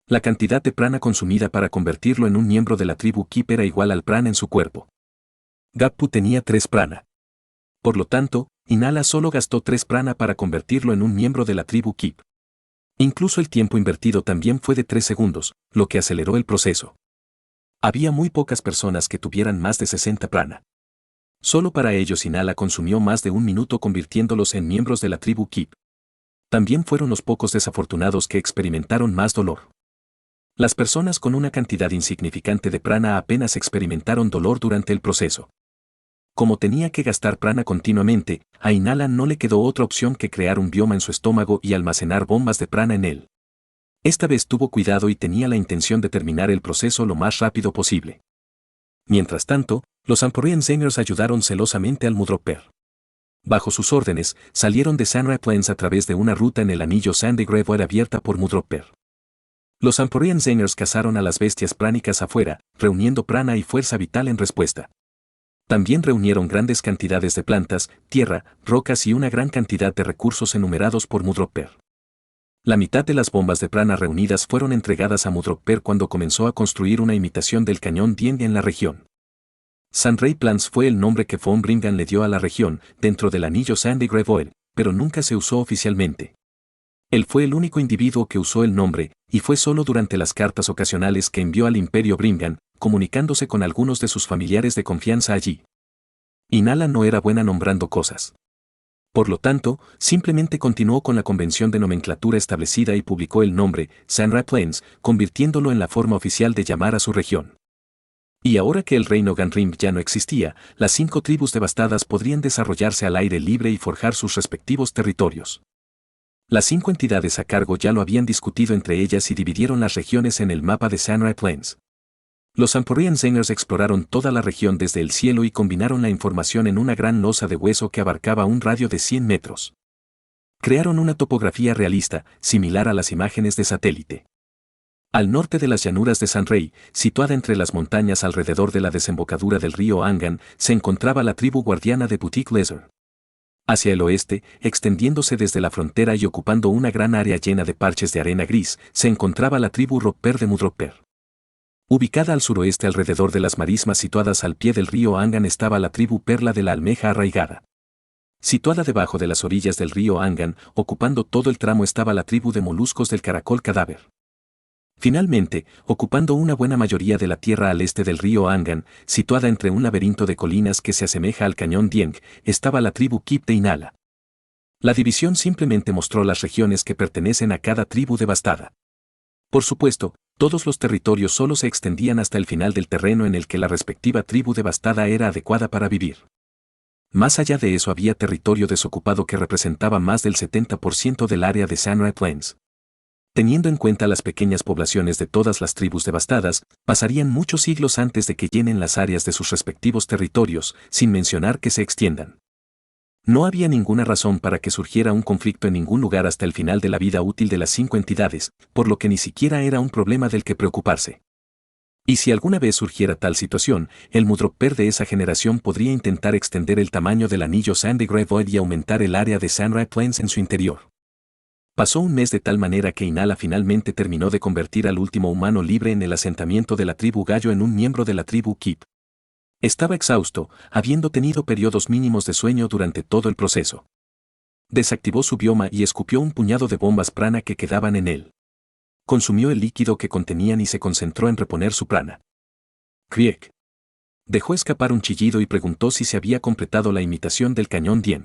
La cantidad de prana consumida para convertirlo en un miembro de la tribu Kip era igual al prana en su cuerpo. Gappu tenía 3 prana. Por lo tanto, Inala solo gastó 3 prana para convertirlo en un miembro de la tribu Kip. Incluso el tiempo invertido también fue de 3 segundos, lo que aceleró el proceso. Había muy pocas personas que tuvieran más de 60 prana. Solo para ellos Inala consumió más de 1 minuto convirtiéndolos en miembros de la tribu Kip. También fueron los pocos desafortunados que experimentaron más dolor. Las personas con una cantidad insignificante de prana apenas experimentaron dolor durante el proceso. Como tenía que gastar prana continuamente, a Inala no le quedó otra opción que crear un bioma en su estómago y almacenar bombas de prana en él. Esta vez tuvo cuidado y tenía la intención de terminar el proceso lo más rápido posible. Mientras tanto, los Emporian Xehanort ayudaron celosamente al Mudropper. Bajo sus órdenes, salieron de Sunrise Plains a través de una ruta en el anillo Sandy Gravel abierta por Mudropper. Los Emporian Xehanort cazaron a las bestias pránicas afuera, reuniendo prana y fuerza vital en respuesta. También reunieron grandes cantidades de plantas, tierra, rocas y una gran cantidad de recursos enumerados por Mudropper. La mitad de las bombas de prana reunidas fueron entregadas a Mudropper cuando comenzó a construir una imitación del cañón Dieng en la región. Sunrise Plains fue el nombre que von Bringan le dio a la región, dentro del anillo Sandy Gravel, pero nunca se usó oficialmente. Él fue el único individuo que usó el nombre, y fue solo durante las cartas ocasionales que envió al Imperio Bringan, comunicándose con algunos de sus familiares de confianza allí. Inala no era buena nombrando cosas. Por lo tanto, simplemente continuó con la convención de nomenclatura establecida y publicó el nombre, Sunrise Plains, convirtiéndolo en la forma oficial de llamar a su región. Y ahora que el reino Ganrim ya no existía, las 5 tribus devastadas podrían desarrollarse al aire libre y forjar sus respectivos territorios. Las 5 entidades a cargo ya lo habían discutido entre ellas y dividieron las regiones en el mapa de Sunrise Plains. Los Emporian Xehanort exploraron toda la región desde el cielo y combinaron la información en una gran losa de hueso que abarcaba un radio de 100 metros. Crearon una topografía realista, similar a las imágenes de satélite. Al norte de las llanuras de Sunrise, situada entre las montañas alrededor de la desembocadura del río Angan, se encontraba la tribu guardiana de Boutique Lizard. Hacia el oeste, extendiéndose desde la frontera y ocupando una gran área llena de parches de arena gris, se encontraba la tribu Rockper de Mudropper. Ubicada al suroeste alrededor de las marismas situadas al pie del río Angan estaba la tribu Perla de la Almeja Arraigada. Situada debajo de las orillas del río Angan, ocupando todo el tramo estaba la tribu de moluscos del caracol cadáver. Finalmente, ocupando una buena mayoría de la tierra al este del río Angan, situada entre un laberinto de colinas que se asemeja al cañón Dieng, estaba la tribu Kip de Inala. La división simplemente mostró las regiones que pertenecen a cada tribu devastada. Por supuesto, todos los territorios solo se extendían hasta el final del terreno en el que la respectiva tribu devastada era adecuada para vivir. Más allá de eso había territorio desocupado que representaba más del 70% del área de Sunray Plains. Teniendo en cuenta las pequeñas poblaciones de todas las tribus devastadas, pasarían muchos siglos antes de que llenen las áreas de sus respectivos territorios, sin mencionar que se extiendan. No había ninguna razón para que surgiera un conflicto en ningún lugar hasta el final de la vida útil de las 5 entidades, por lo que ni siquiera era un problema del que preocuparse. Y si alguna vez surgiera tal situación, el Mudroper de esa generación podría intentar extender el tamaño del anillo Sandy Grey Void y aumentar el área de Sunray Plains en su interior. Pasó un mes de tal manera que Inala finalmente terminó de convertir al último humano libre en el asentamiento de la tribu Gallo en un miembro de la tribu Kip. Estaba exhausto, habiendo tenido periodos mínimos de sueño durante todo el proceso. Desactivó su bioma y escupió un puñado de bombas prana que quedaban en él. Consumió el líquido que contenían y se concentró en reponer su prana. Krieg. Dejó escapar un chillido y preguntó si se había completado la imitación del cañón Dieng.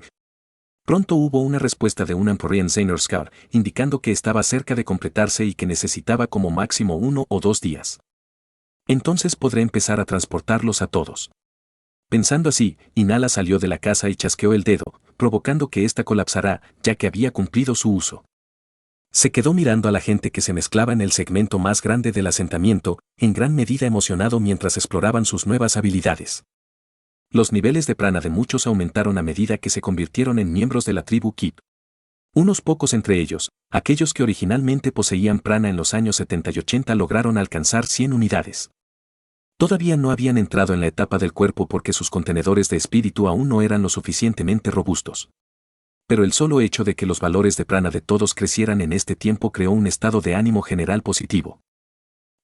Pronto hubo una respuesta de un Amporian Scar, indicando que estaba cerca de completarse y que necesitaba como máximo 1 o 2 días. Entonces podré empezar a transportarlos a todos. Pensando así, Inala salió de la casa y chasqueó el dedo, provocando que ésta colapsara, ya que había cumplido su uso. Se quedó mirando a la gente que se mezclaba en el segmento más grande del asentamiento, en gran medida emocionado mientras exploraban sus nuevas habilidades. Los niveles de prana de muchos aumentaron a medida que se convirtieron en miembros de la tribu Kip. Unos pocos entre ellos, aquellos que originalmente poseían prana en los años 70 y 80 lograron alcanzar 100 unidades. Todavía no habían entrado en la etapa del cuerpo porque sus contenedores de espíritu aún no eran lo suficientemente robustos. Pero el solo hecho de que los valores de prana de todos crecieran en este tiempo creó un estado de ánimo general positivo.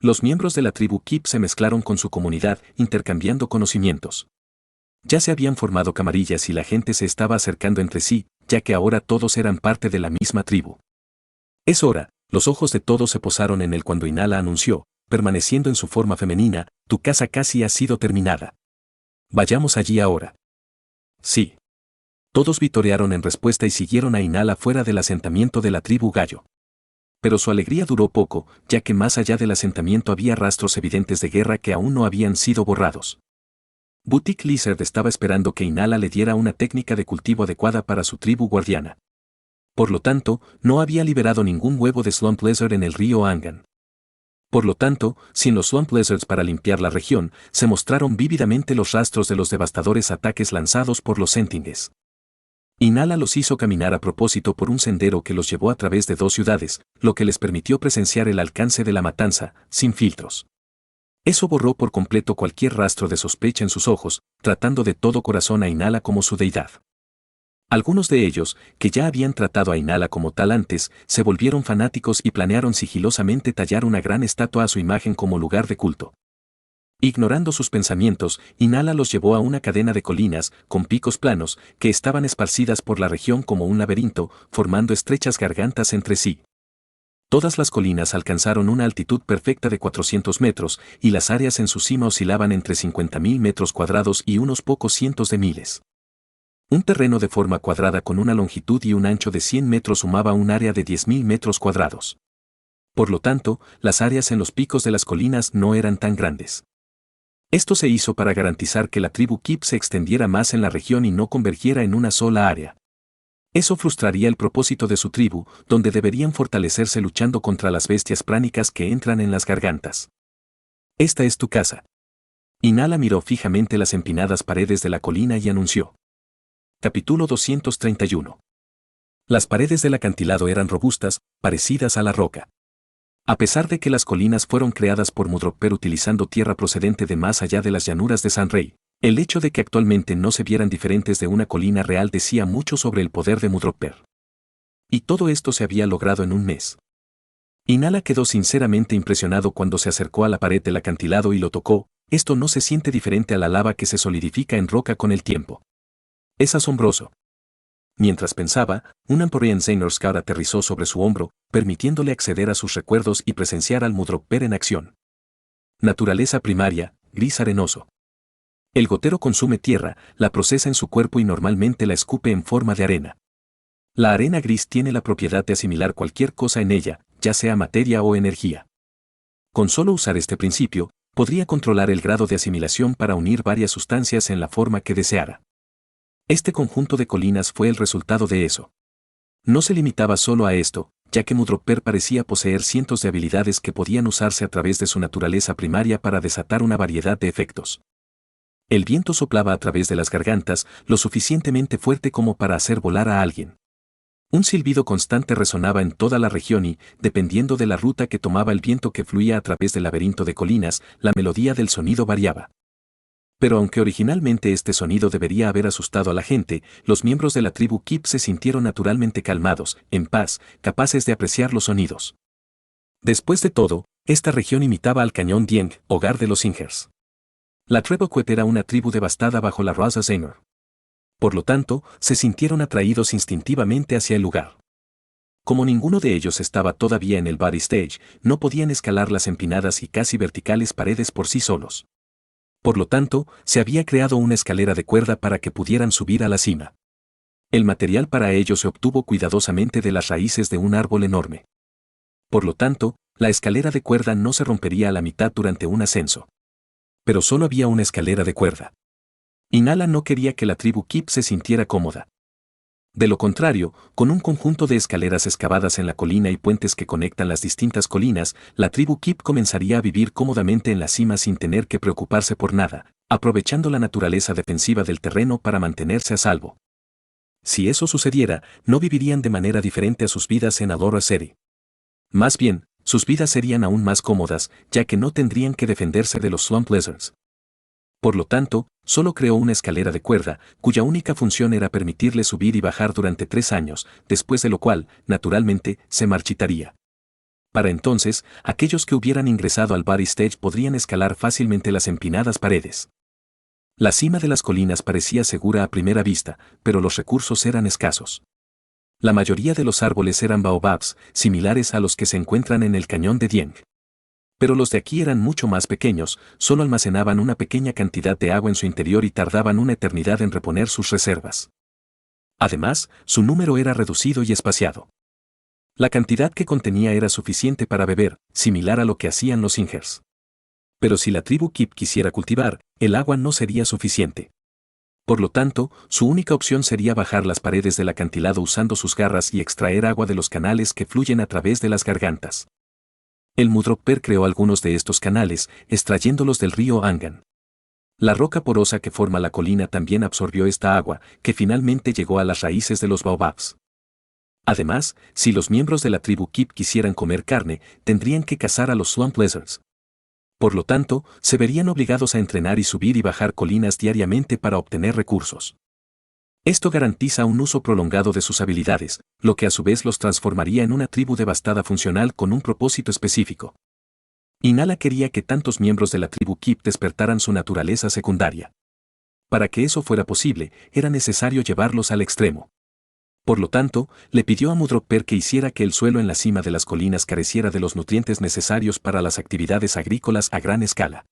Los miembros de la tribu Kip se mezclaron con su comunidad, intercambiando conocimientos. Ya se habían formado camarillas y la gente se estaba acercando entre sí, ya que ahora todos eran parte de la misma tribu. Es hora, los ojos de todos se posaron en él cuando Inala anunció, permaneciendo en su forma femenina, tu casa casi ha sido terminada. Vayamos allí ahora. Sí. Todos vitorearon en respuesta y siguieron a Inala fuera del asentamiento de la tribu Gallo. Pero su alegría duró poco, ya que más allá del asentamiento había rastros evidentes de guerra que aún no habían sido borrados. Boutique Lizard estaba esperando que Inala le diera una técnica de cultivo adecuada para su tribu guardiana. Por lo tanto, no había liberado ningún huevo de Swamp Lizard en el río Angan. Por lo tanto, sin los Swamp Lizards para limpiar la región, se mostraron vívidamente los rastros de los devastadores ataques lanzados por los Sentinels. Inala los hizo caminar a propósito por un sendero que los llevó a través de 2 ciudades, lo que les permitió presenciar el alcance de la matanza, sin filtros. Eso borró por completo cualquier rastro de sospecha en sus ojos, tratando de todo corazón a Inala como su deidad. Algunos de ellos, que ya habían tratado a Inala como tal antes, se volvieron fanáticos y planearon sigilosamente tallar una gran estatua a su imagen como lugar de culto. Ignorando sus pensamientos, Inala los llevó a una cadena de colinas, con picos planos, que estaban esparcidas por la región como un laberinto, formando estrechas gargantas entre sí. Todas las colinas alcanzaron una altitud perfecta de 400 metros, y las áreas en su cima oscilaban entre 50.000 metros cuadrados y unos pocos cientos de miles. Un terreno de forma cuadrada con una longitud y un ancho de 100 metros sumaba un área de 10.000 metros cuadrados. Por lo tanto, las áreas en los picos de las colinas no eran tan grandes. Esto se hizo para garantizar que la tribu Kip se extendiera más en la región y no convergiera en una sola área. Eso frustraría el propósito de su tribu, donde deberían fortalecerse luchando contra las bestias pránicas que entran en las gargantas. Esta es tu casa. Inala miró fijamente las empinadas paredes de la colina y anunció. Capítulo 231. Las paredes del acantilado eran robustas, parecidas a la roca. A pesar de que las colinas fueron creadas por Mudroper utilizando tierra procedente de más allá de las llanuras de San Rey, el hecho de que actualmente no se vieran diferentes de una colina real decía mucho sobre el poder de Mudroper. Y todo esto se había logrado en un mes. Inala quedó sinceramente impresionado cuando se acercó a la pared del acantilado y lo tocó. Esto no se siente diferente a la lava que se solidifica en roca con el tiempo. Es asombroso. Mientras pensaba, un Amphorean Xehanort Scout aterrizó sobre su hombro, permitiéndole acceder a sus recuerdos y presenciar al Mudropper en acción. Naturaleza primaria, gris arenoso. El gotero consume tierra, la procesa en su cuerpo y normalmente la escupe en forma de arena. La arena gris tiene la propiedad de asimilar cualquier cosa en ella, ya sea materia o energía. Con solo usar este principio, podría controlar el grado de asimilación para unir varias sustancias en la forma que deseara. Este conjunto de colinas fue el resultado de eso. No se limitaba solo a esto, ya que Mudropper parecía poseer cientos de habilidades que podían usarse a través de su naturaleza primaria para desatar una variedad de efectos. El viento soplaba a través de las gargantas, lo suficientemente fuerte como para hacer volar a alguien. Un silbido constante resonaba en toda la región y, dependiendo de la ruta que tomaba el viento que fluía a través del laberinto de colinas, la melodía del sonido variaba. Pero aunque originalmente este sonido debería haber asustado a la gente, los miembros de la tribu Kip se sintieron naturalmente calmados, en paz, capaces de apreciar los sonidos. Después de todo, esta región imitaba al cañón Dieng, hogar de los Singers. La Treboquet era una tribu devastada bajo la raza Xehanort. Por lo tanto, se sintieron atraídos instintivamente hacia el lugar. Como ninguno de ellos estaba todavía en el Body Stage, no podían escalar las empinadas y casi verticales paredes por sí solos. Por lo tanto, se había creado una escalera de cuerda para que pudieran subir a la cima. El material para ello se obtuvo cuidadosamente de las raíces de un árbol enorme. Por lo tanto, la escalera de cuerda no se rompería a la mitad durante un ascenso. Pero solo había una escalera de cuerda. Inala no quería que la tribu Kip se sintiera cómoda. De lo contrario, con un conjunto de escaleras excavadas en la colina y puentes que conectan las distintas colinas, la tribu Kip comenzaría a vivir cómodamente en la cima sin tener que preocuparse por nada, aprovechando la naturaleza defensiva del terreno para mantenerse a salvo. Si eso sucediera, no vivirían de manera diferente a sus vidas en Adora City. Más bien, sus vidas serían aún más cómodas, ya que no tendrían que defenderse de los Swamp Lizards. Por lo tanto, solo creó una escalera de cuerda, cuya única función era permitirle subir y bajar durante 3 años, después de lo cual, naturalmente, se marchitaría. Para entonces, aquellos que hubieran ingresado al Body Stage podrían escalar fácilmente las empinadas paredes. La cima de las colinas parecía segura a primera vista, pero los recursos eran escasos. La mayoría de los árboles eran baobabs, similares a los que se encuentran en el cañón de Dieng. Pero los de aquí eran mucho más pequeños, solo almacenaban una pequeña cantidad de agua en su interior y tardaban una eternidad en reponer sus reservas. Además, su número era reducido y espaciado. La cantidad que contenía era suficiente para beber, similar a lo que hacían los Singers. Pero si la tribu Kip quisiera cultivar, el agua no sería suficiente. Por lo tanto, su única opción sería bajar las paredes del acantilado usando sus garras y extraer agua de los canales que fluyen a través de las gargantas. El Mudropper creó algunos de estos canales, extrayéndolos del río Angan. La roca porosa que forma la colina también absorbió esta agua, que finalmente llegó a las raíces de los baobabs. Además, si los miembros de la tribu Kip quisieran comer carne, tendrían que cazar a los Swamp Lizards. Por lo tanto, se verían obligados a entrenar y subir y bajar colinas diariamente para obtener recursos. Esto garantiza un uso prolongado de sus habilidades, lo que a su vez los transformaría en una tribu devastada funcional con un propósito específico. Inala quería que tantos miembros de la tribu Kip despertaran su naturaleza secundaria. Para que eso fuera posible, era necesario llevarlos al extremo. Por lo tanto, le pidió a Mudropper que hiciera que el suelo en la cima de las colinas careciera de los nutrientes necesarios para las actividades agrícolas a gran escala.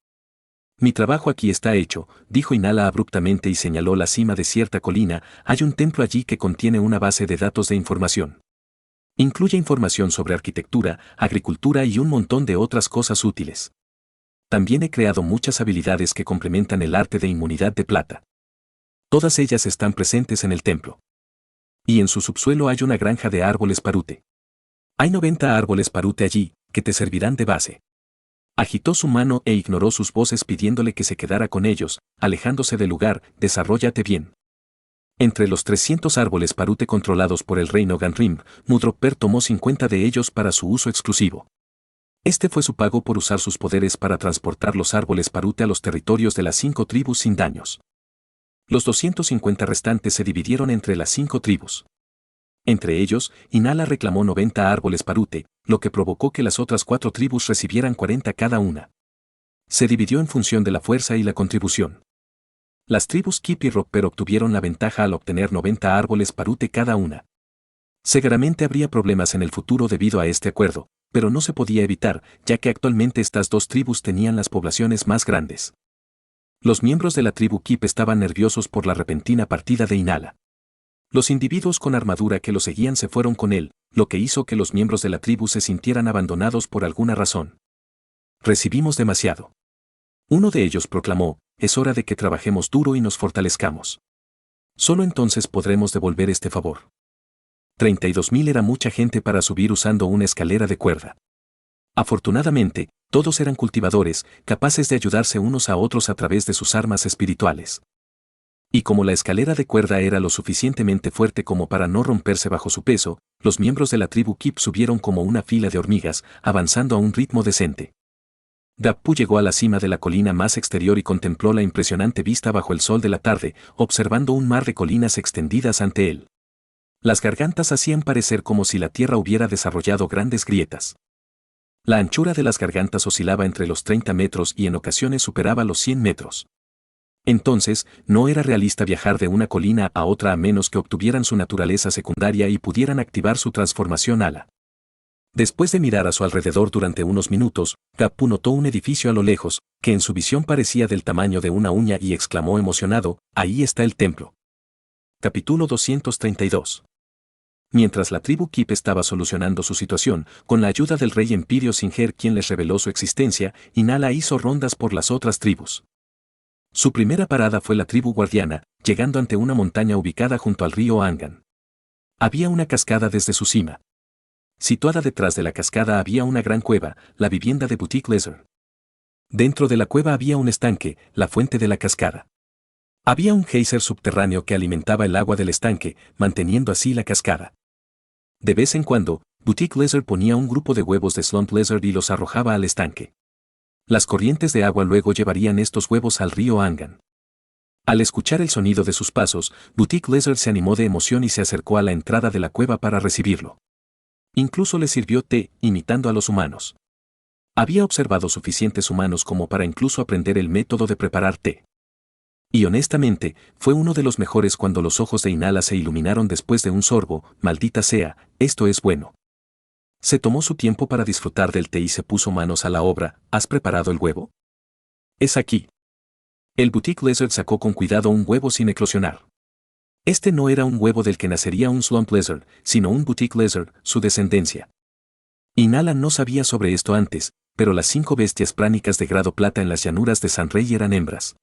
Mi trabajo aquí está hecho, dijo Inala abruptamente y señaló la cima de cierta colina. Hay un templo allí que contiene una base de datos de información. Incluye información sobre arquitectura, agricultura y un montón de otras cosas útiles. También he creado muchas habilidades que complementan el arte de inmunidad de plata. Todas ellas están presentes en el templo. Y en su subsuelo hay una granja de árboles parute. Hay 90 árboles parute allí, que te servirán de base. Agitó su mano e ignoró sus voces pidiéndole que se quedara con ellos, alejándose del lugar. Desarróllate bien. Entre los 300 árboles parute controlados por el reino Ganrim, Mudropper tomó 50 de ellos para su uso exclusivo. Este fue su pago por usar sus poderes para transportar los árboles parute a los territorios de las 5 tribus sin daños. Los 250 restantes se dividieron entre las 5 tribus. Entre ellos, Inala reclamó 90 árboles parute, lo que provocó que las otras 4 tribus recibieran 40 cada una. Se dividió en función de la fuerza y la contribución. Las tribus Kip y Rockper obtuvieron la ventaja al obtener 90 árboles parute cada una. Seguramente habría problemas en el futuro debido a este acuerdo, pero no se podía evitar, ya que actualmente estas dos tribus tenían las poblaciones más grandes. Los miembros de la tribu Kip estaban nerviosos por la repentina partida de Inala. Los individuos con armadura que lo seguían se fueron con él, lo que hizo que los miembros de la tribu se sintieran abandonados por alguna razón. Recibimos demasiado. Uno de ellos proclamó, es hora de que trabajemos duro y nos fortalezcamos. Solo entonces podremos devolver este favor. 32.000 era mucha gente para subir usando una escalera de cuerda. Afortunadamente, todos eran cultivadores, capaces de ayudarse unos a otros a través de sus armas espirituales. Y como la escalera de cuerda era lo suficientemente fuerte como para no romperse bajo su peso, los miembros de la tribu Kip subieron como una fila de hormigas, avanzando a un ritmo decente. Dappu llegó a la cima de la colina más exterior y contempló la impresionante vista bajo el sol de la tarde, observando un mar de colinas extendidas ante él. Las gargantas hacían parecer como si la tierra hubiera desarrollado grandes grietas. La anchura de las gargantas oscilaba entre los 30 metros y en ocasiones superaba los 100 metros. Entonces, no era realista viajar de una colina a otra a menos que obtuvieran su naturaleza secundaria y pudieran activar su transformación ala. Después de mirar a su alrededor durante unos minutos, Dappu notó un edificio a lo lejos, que en su visión parecía del tamaño de una uña y exclamó emocionado, ahí está el templo. Capítulo 232. Mientras la tribu Kip estaba solucionando su situación, con la ayuda del rey Empirio Singer quien les reveló su existencia, Inala hizo rondas por las otras tribus. Su primera parada fue la tribu guardiana, llegando ante una montaña ubicada junto al río Angan. Había una cascada desde su cima. Situada detrás de la cascada había una gran cueva, la vivienda de Boutique Lizard. Dentro de la cueva había un estanque, la fuente de la cascada. Había un geyser subterráneo que alimentaba el agua del estanque, manteniendo así la cascada. De vez en cuando, Boutique Lizard ponía un grupo de huevos de Slump Lizard y los arrojaba al estanque. Las corrientes de agua luego llevarían estos huevos al río Angan. Al escuchar el sonido de sus pasos, Boutique Lizard se animó de emoción y se acercó a la entrada de la cueva para recibirlo. Incluso le sirvió té, imitando a los humanos. Había observado suficientes humanos como para incluso aprender el método de preparar té. Y honestamente, fue uno de los mejores cuando los ojos de Inala se iluminaron después de un sorbo, maldita sea, esto es bueno. Se tomó su tiempo para disfrutar del té y se puso manos a la obra, ¿has preparado el huevo? Es aquí. El Boutique Lizard sacó con cuidado un huevo sin eclosionar. Este no era un huevo del que nacería un Slump Lizard, sino un Boutique Lizard, su descendencia. Inala no sabía sobre esto antes, pero las 5 bestias pránicas de grado plata en las llanuras de San Rey eran hembras.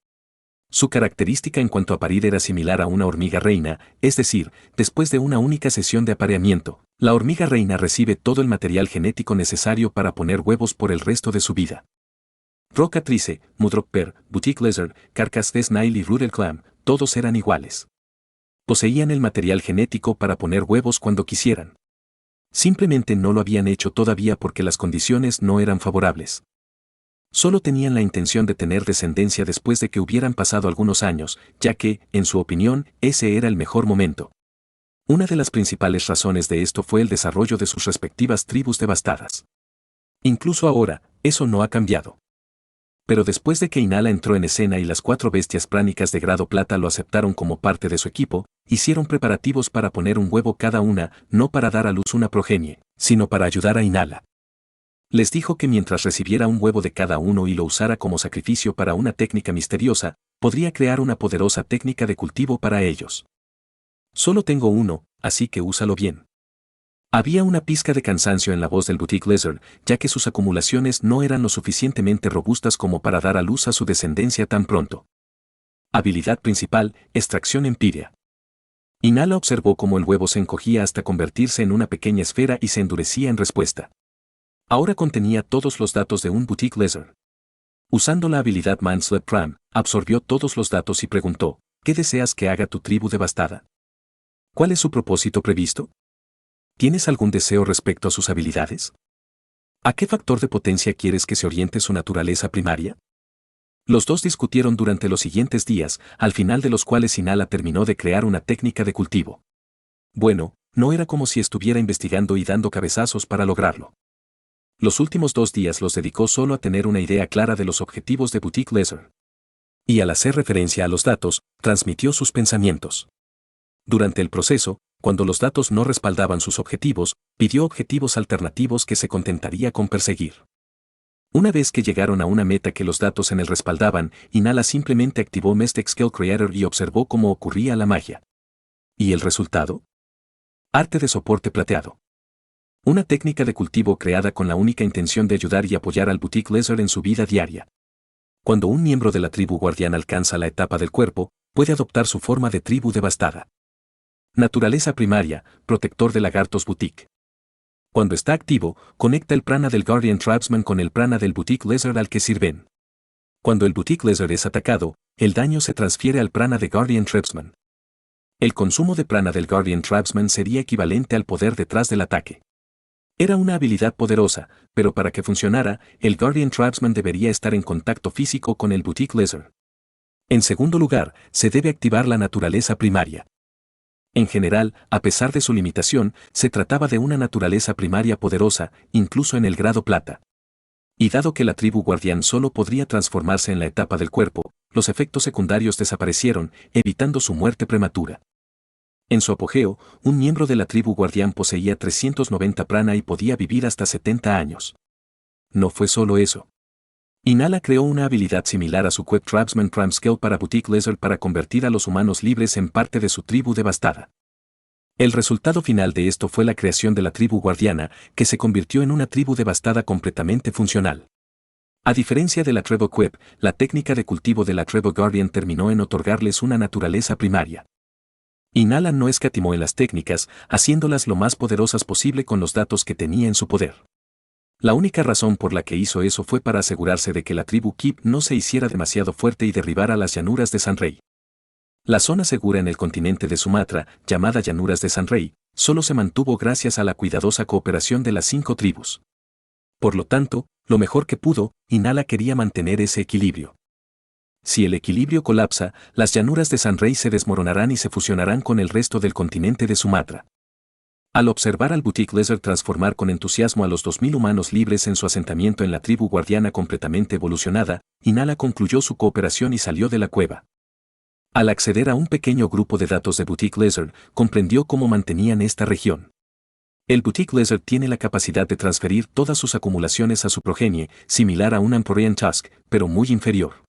Su característica en cuanto a parir era similar a una hormiga reina, es decir, después de una única sesión de apareamiento, la hormiga reina recibe todo el material genético necesario para poner huevos por el resto de su vida. Rockatrice, Mudrockper, Boutique Lizard, Carcass de Snail y Rudel Clam, todos eran iguales. Poseían el material genético para poner huevos cuando quisieran. Simplemente no lo habían hecho todavía porque las condiciones no eran favorables. Solo tenían la intención de tener descendencia después de que hubieran pasado algunos años, ya que, en su opinión, ese era el mejor momento. Una de las principales razones de esto fue el desarrollo de sus respectivas tribus devastadas. Incluso ahora, eso no ha cambiado. Pero después de que Inala entró en escena y las 4 bestias pránicas de grado plata lo aceptaron como parte de su equipo, hicieron preparativos para poner un huevo cada una, no para dar a luz una progenie, sino para ayudar a Inala. Les dijo que mientras recibiera un huevo de cada uno y lo usara como sacrificio para una técnica misteriosa, podría crear una poderosa técnica de cultivo para ellos. Solo tengo uno, así que úsalo bien. Había una pizca de cansancio en la voz del Boutique Lizard, ya que sus acumulaciones no eran lo suficientemente robustas como para dar a luz a su descendencia tan pronto. Habilidad principal, extracción empiria. Inala observó cómo el huevo se encogía hasta convertirse en una pequeña esfera y se endurecía en respuesta. Ahora contenía todos los datos de un Boutique Lizard. Usando la habilidad Manslip Pram, absorbió todos los datos y preguntó, ¿qué deseas que haga tu tribu devastada? ¿Cuál es su propósito previsto? ¿Tienes algún deseo respecto a sus habilidades? ¿A qué factor de potencia quieres que se oriente su naturaleza primaria? Los dos discutieron durante los siguientes días, al final de los cuales Inala terminó de crear una técnica de cultivo. Bueno, no era como si estuviera investigando y dando cabezazos para lograrlo. Los últimos 2 días los dedicó solo a tener una idea clara de los objetivos de Boutique Lizard. Y al hacer referencia a los datos, transmitió sus pensamientos. Durante el proceso, cuando los datos no respaldaban sus objetivos, pidió objetivos alternativos que se contentaría con perseguir. Una vez que llegaron a una meta que los datos en él respaldaban, Inala simplemente activó Mystic Skill Creator y observó cómo ocurría la magia. ¿Y el resultado? Arte de soporte plateado. Una técnica de cultivo creada con la única intención de ayudar y apoyar al Boutique Lizard en su vida diaria. Cuando un miembro de la tribu guardián alcanza la etapa del cuerpo, puede adoptar su forma de tribu devastada. Naturaleza primaria, protector de lagartos Boutique. Cuando está activo, conecta el prana del Guardian Tribesman con el prana del Boutique Lizard al que sirven. Cuando el Boutique Lizard es atacado, el daño se transfiere al prana de Guardian Tribesman. El consumo de prana del Guardian Tribesman sería equivalente al poder detrás del ataque. Era una habilidad poderosa, pero para que funcionara, el Guardian Tribesman debería estar en contacto físico con el Boutique Lizard. En segundo lugar, se debe activar la naturaleza primaria. En general, a pesar de su limitación, se trataba de una naturaleza primaria poderosa, incluso en el grado plata. Y dado que la tribu guardián solo podría transformarse en la etapa del cuerpo, los efectos secundarios desaparecieron, evitando su muerte prematura. En su apogeo, un miembro de la tribu guardián poseía 390 prana y podía vivir hasta 70 años. No fue solo eso. Inala creó una habilidad similar a su Queb Tribesman Prime Skill para Boutique Lizard para convertir a los humanos libres en parte de su tribu devastada. El resultado final de esto fue la creación de la tribu guardiana, que se convirtió en una tribu devastada completamente funcional. A diferencia de la Trevo Queb, la técnica de cultivo de la Trevo Guardian terminó en otorgarles una naturaleza primaria. Inala no escatimó en las técnicas, haciéndolas lo más poderosas posible con los datos que tenía en su poder. La única razón por la que hizo eso fue para asegurarse de que la tribu Kip no se hiciera demasiado fuerte y derribara las llanuras de San Rey. La zona segura en el continente de Sumatra, llamada Llanuras de San Rey, solo se mantuvo gracias a la cuidadosa cooperación de las 5 tribus. Por lo tanto, lo mejor que pudo, Inala quería mantener ese equilibrio. Si el equilibrio colapsa, las llanuras de San Rey se desmoronarán y se fusionarán con el resto del continente de Sumatra. Al observar al Boutique Lizard transformar con entusiasmo a los 2000 humanos libres en su asentamiento en la tribu guardiana completamente evolucionada, Inala concluyó su cooperación y salió de la cueva. Al acceder a un pequeño grupo de datos de Boutique Lizard, comprendió cómo mantenían esta región. El Boutique Lizard tiene la capacidad de transferir todas sus acumulaciones a su progenie, similar a un Amporian Tusk, pero muy inferior.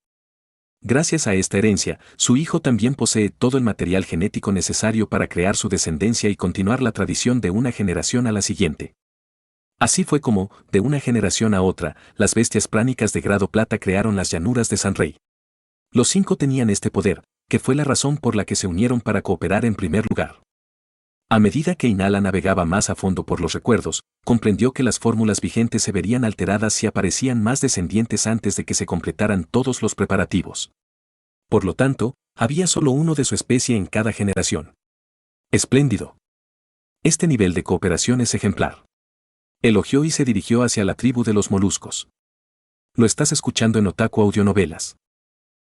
Gracias a esta herencia, su hijo también posee todo el material genético necesario para crear su descendencia y continuar la tradición de una generación a la siguiente. Así fue como, de una generación a otra, las bestias pránicas de grado plata crearon las llanuras de San Rey. Los 5 tenían este poder, que fue la razón por la que se unieron para cooperar en primer lugar. A medida que Inala navegaba más a fondo por los recuerdos, comprendió que las fórmulas vigentes se verían alteradas si aparecían más descendientes antes de que se completaran todos los preparativos. Por lo tanto, había solo uno de su especie en cada generación. Espléndido. Este nivel de cooperación es ejemplar. Elogió y se dirigió hacia la tribu de los moluscos. Lo estás escuchando en Otaku Audionovelas.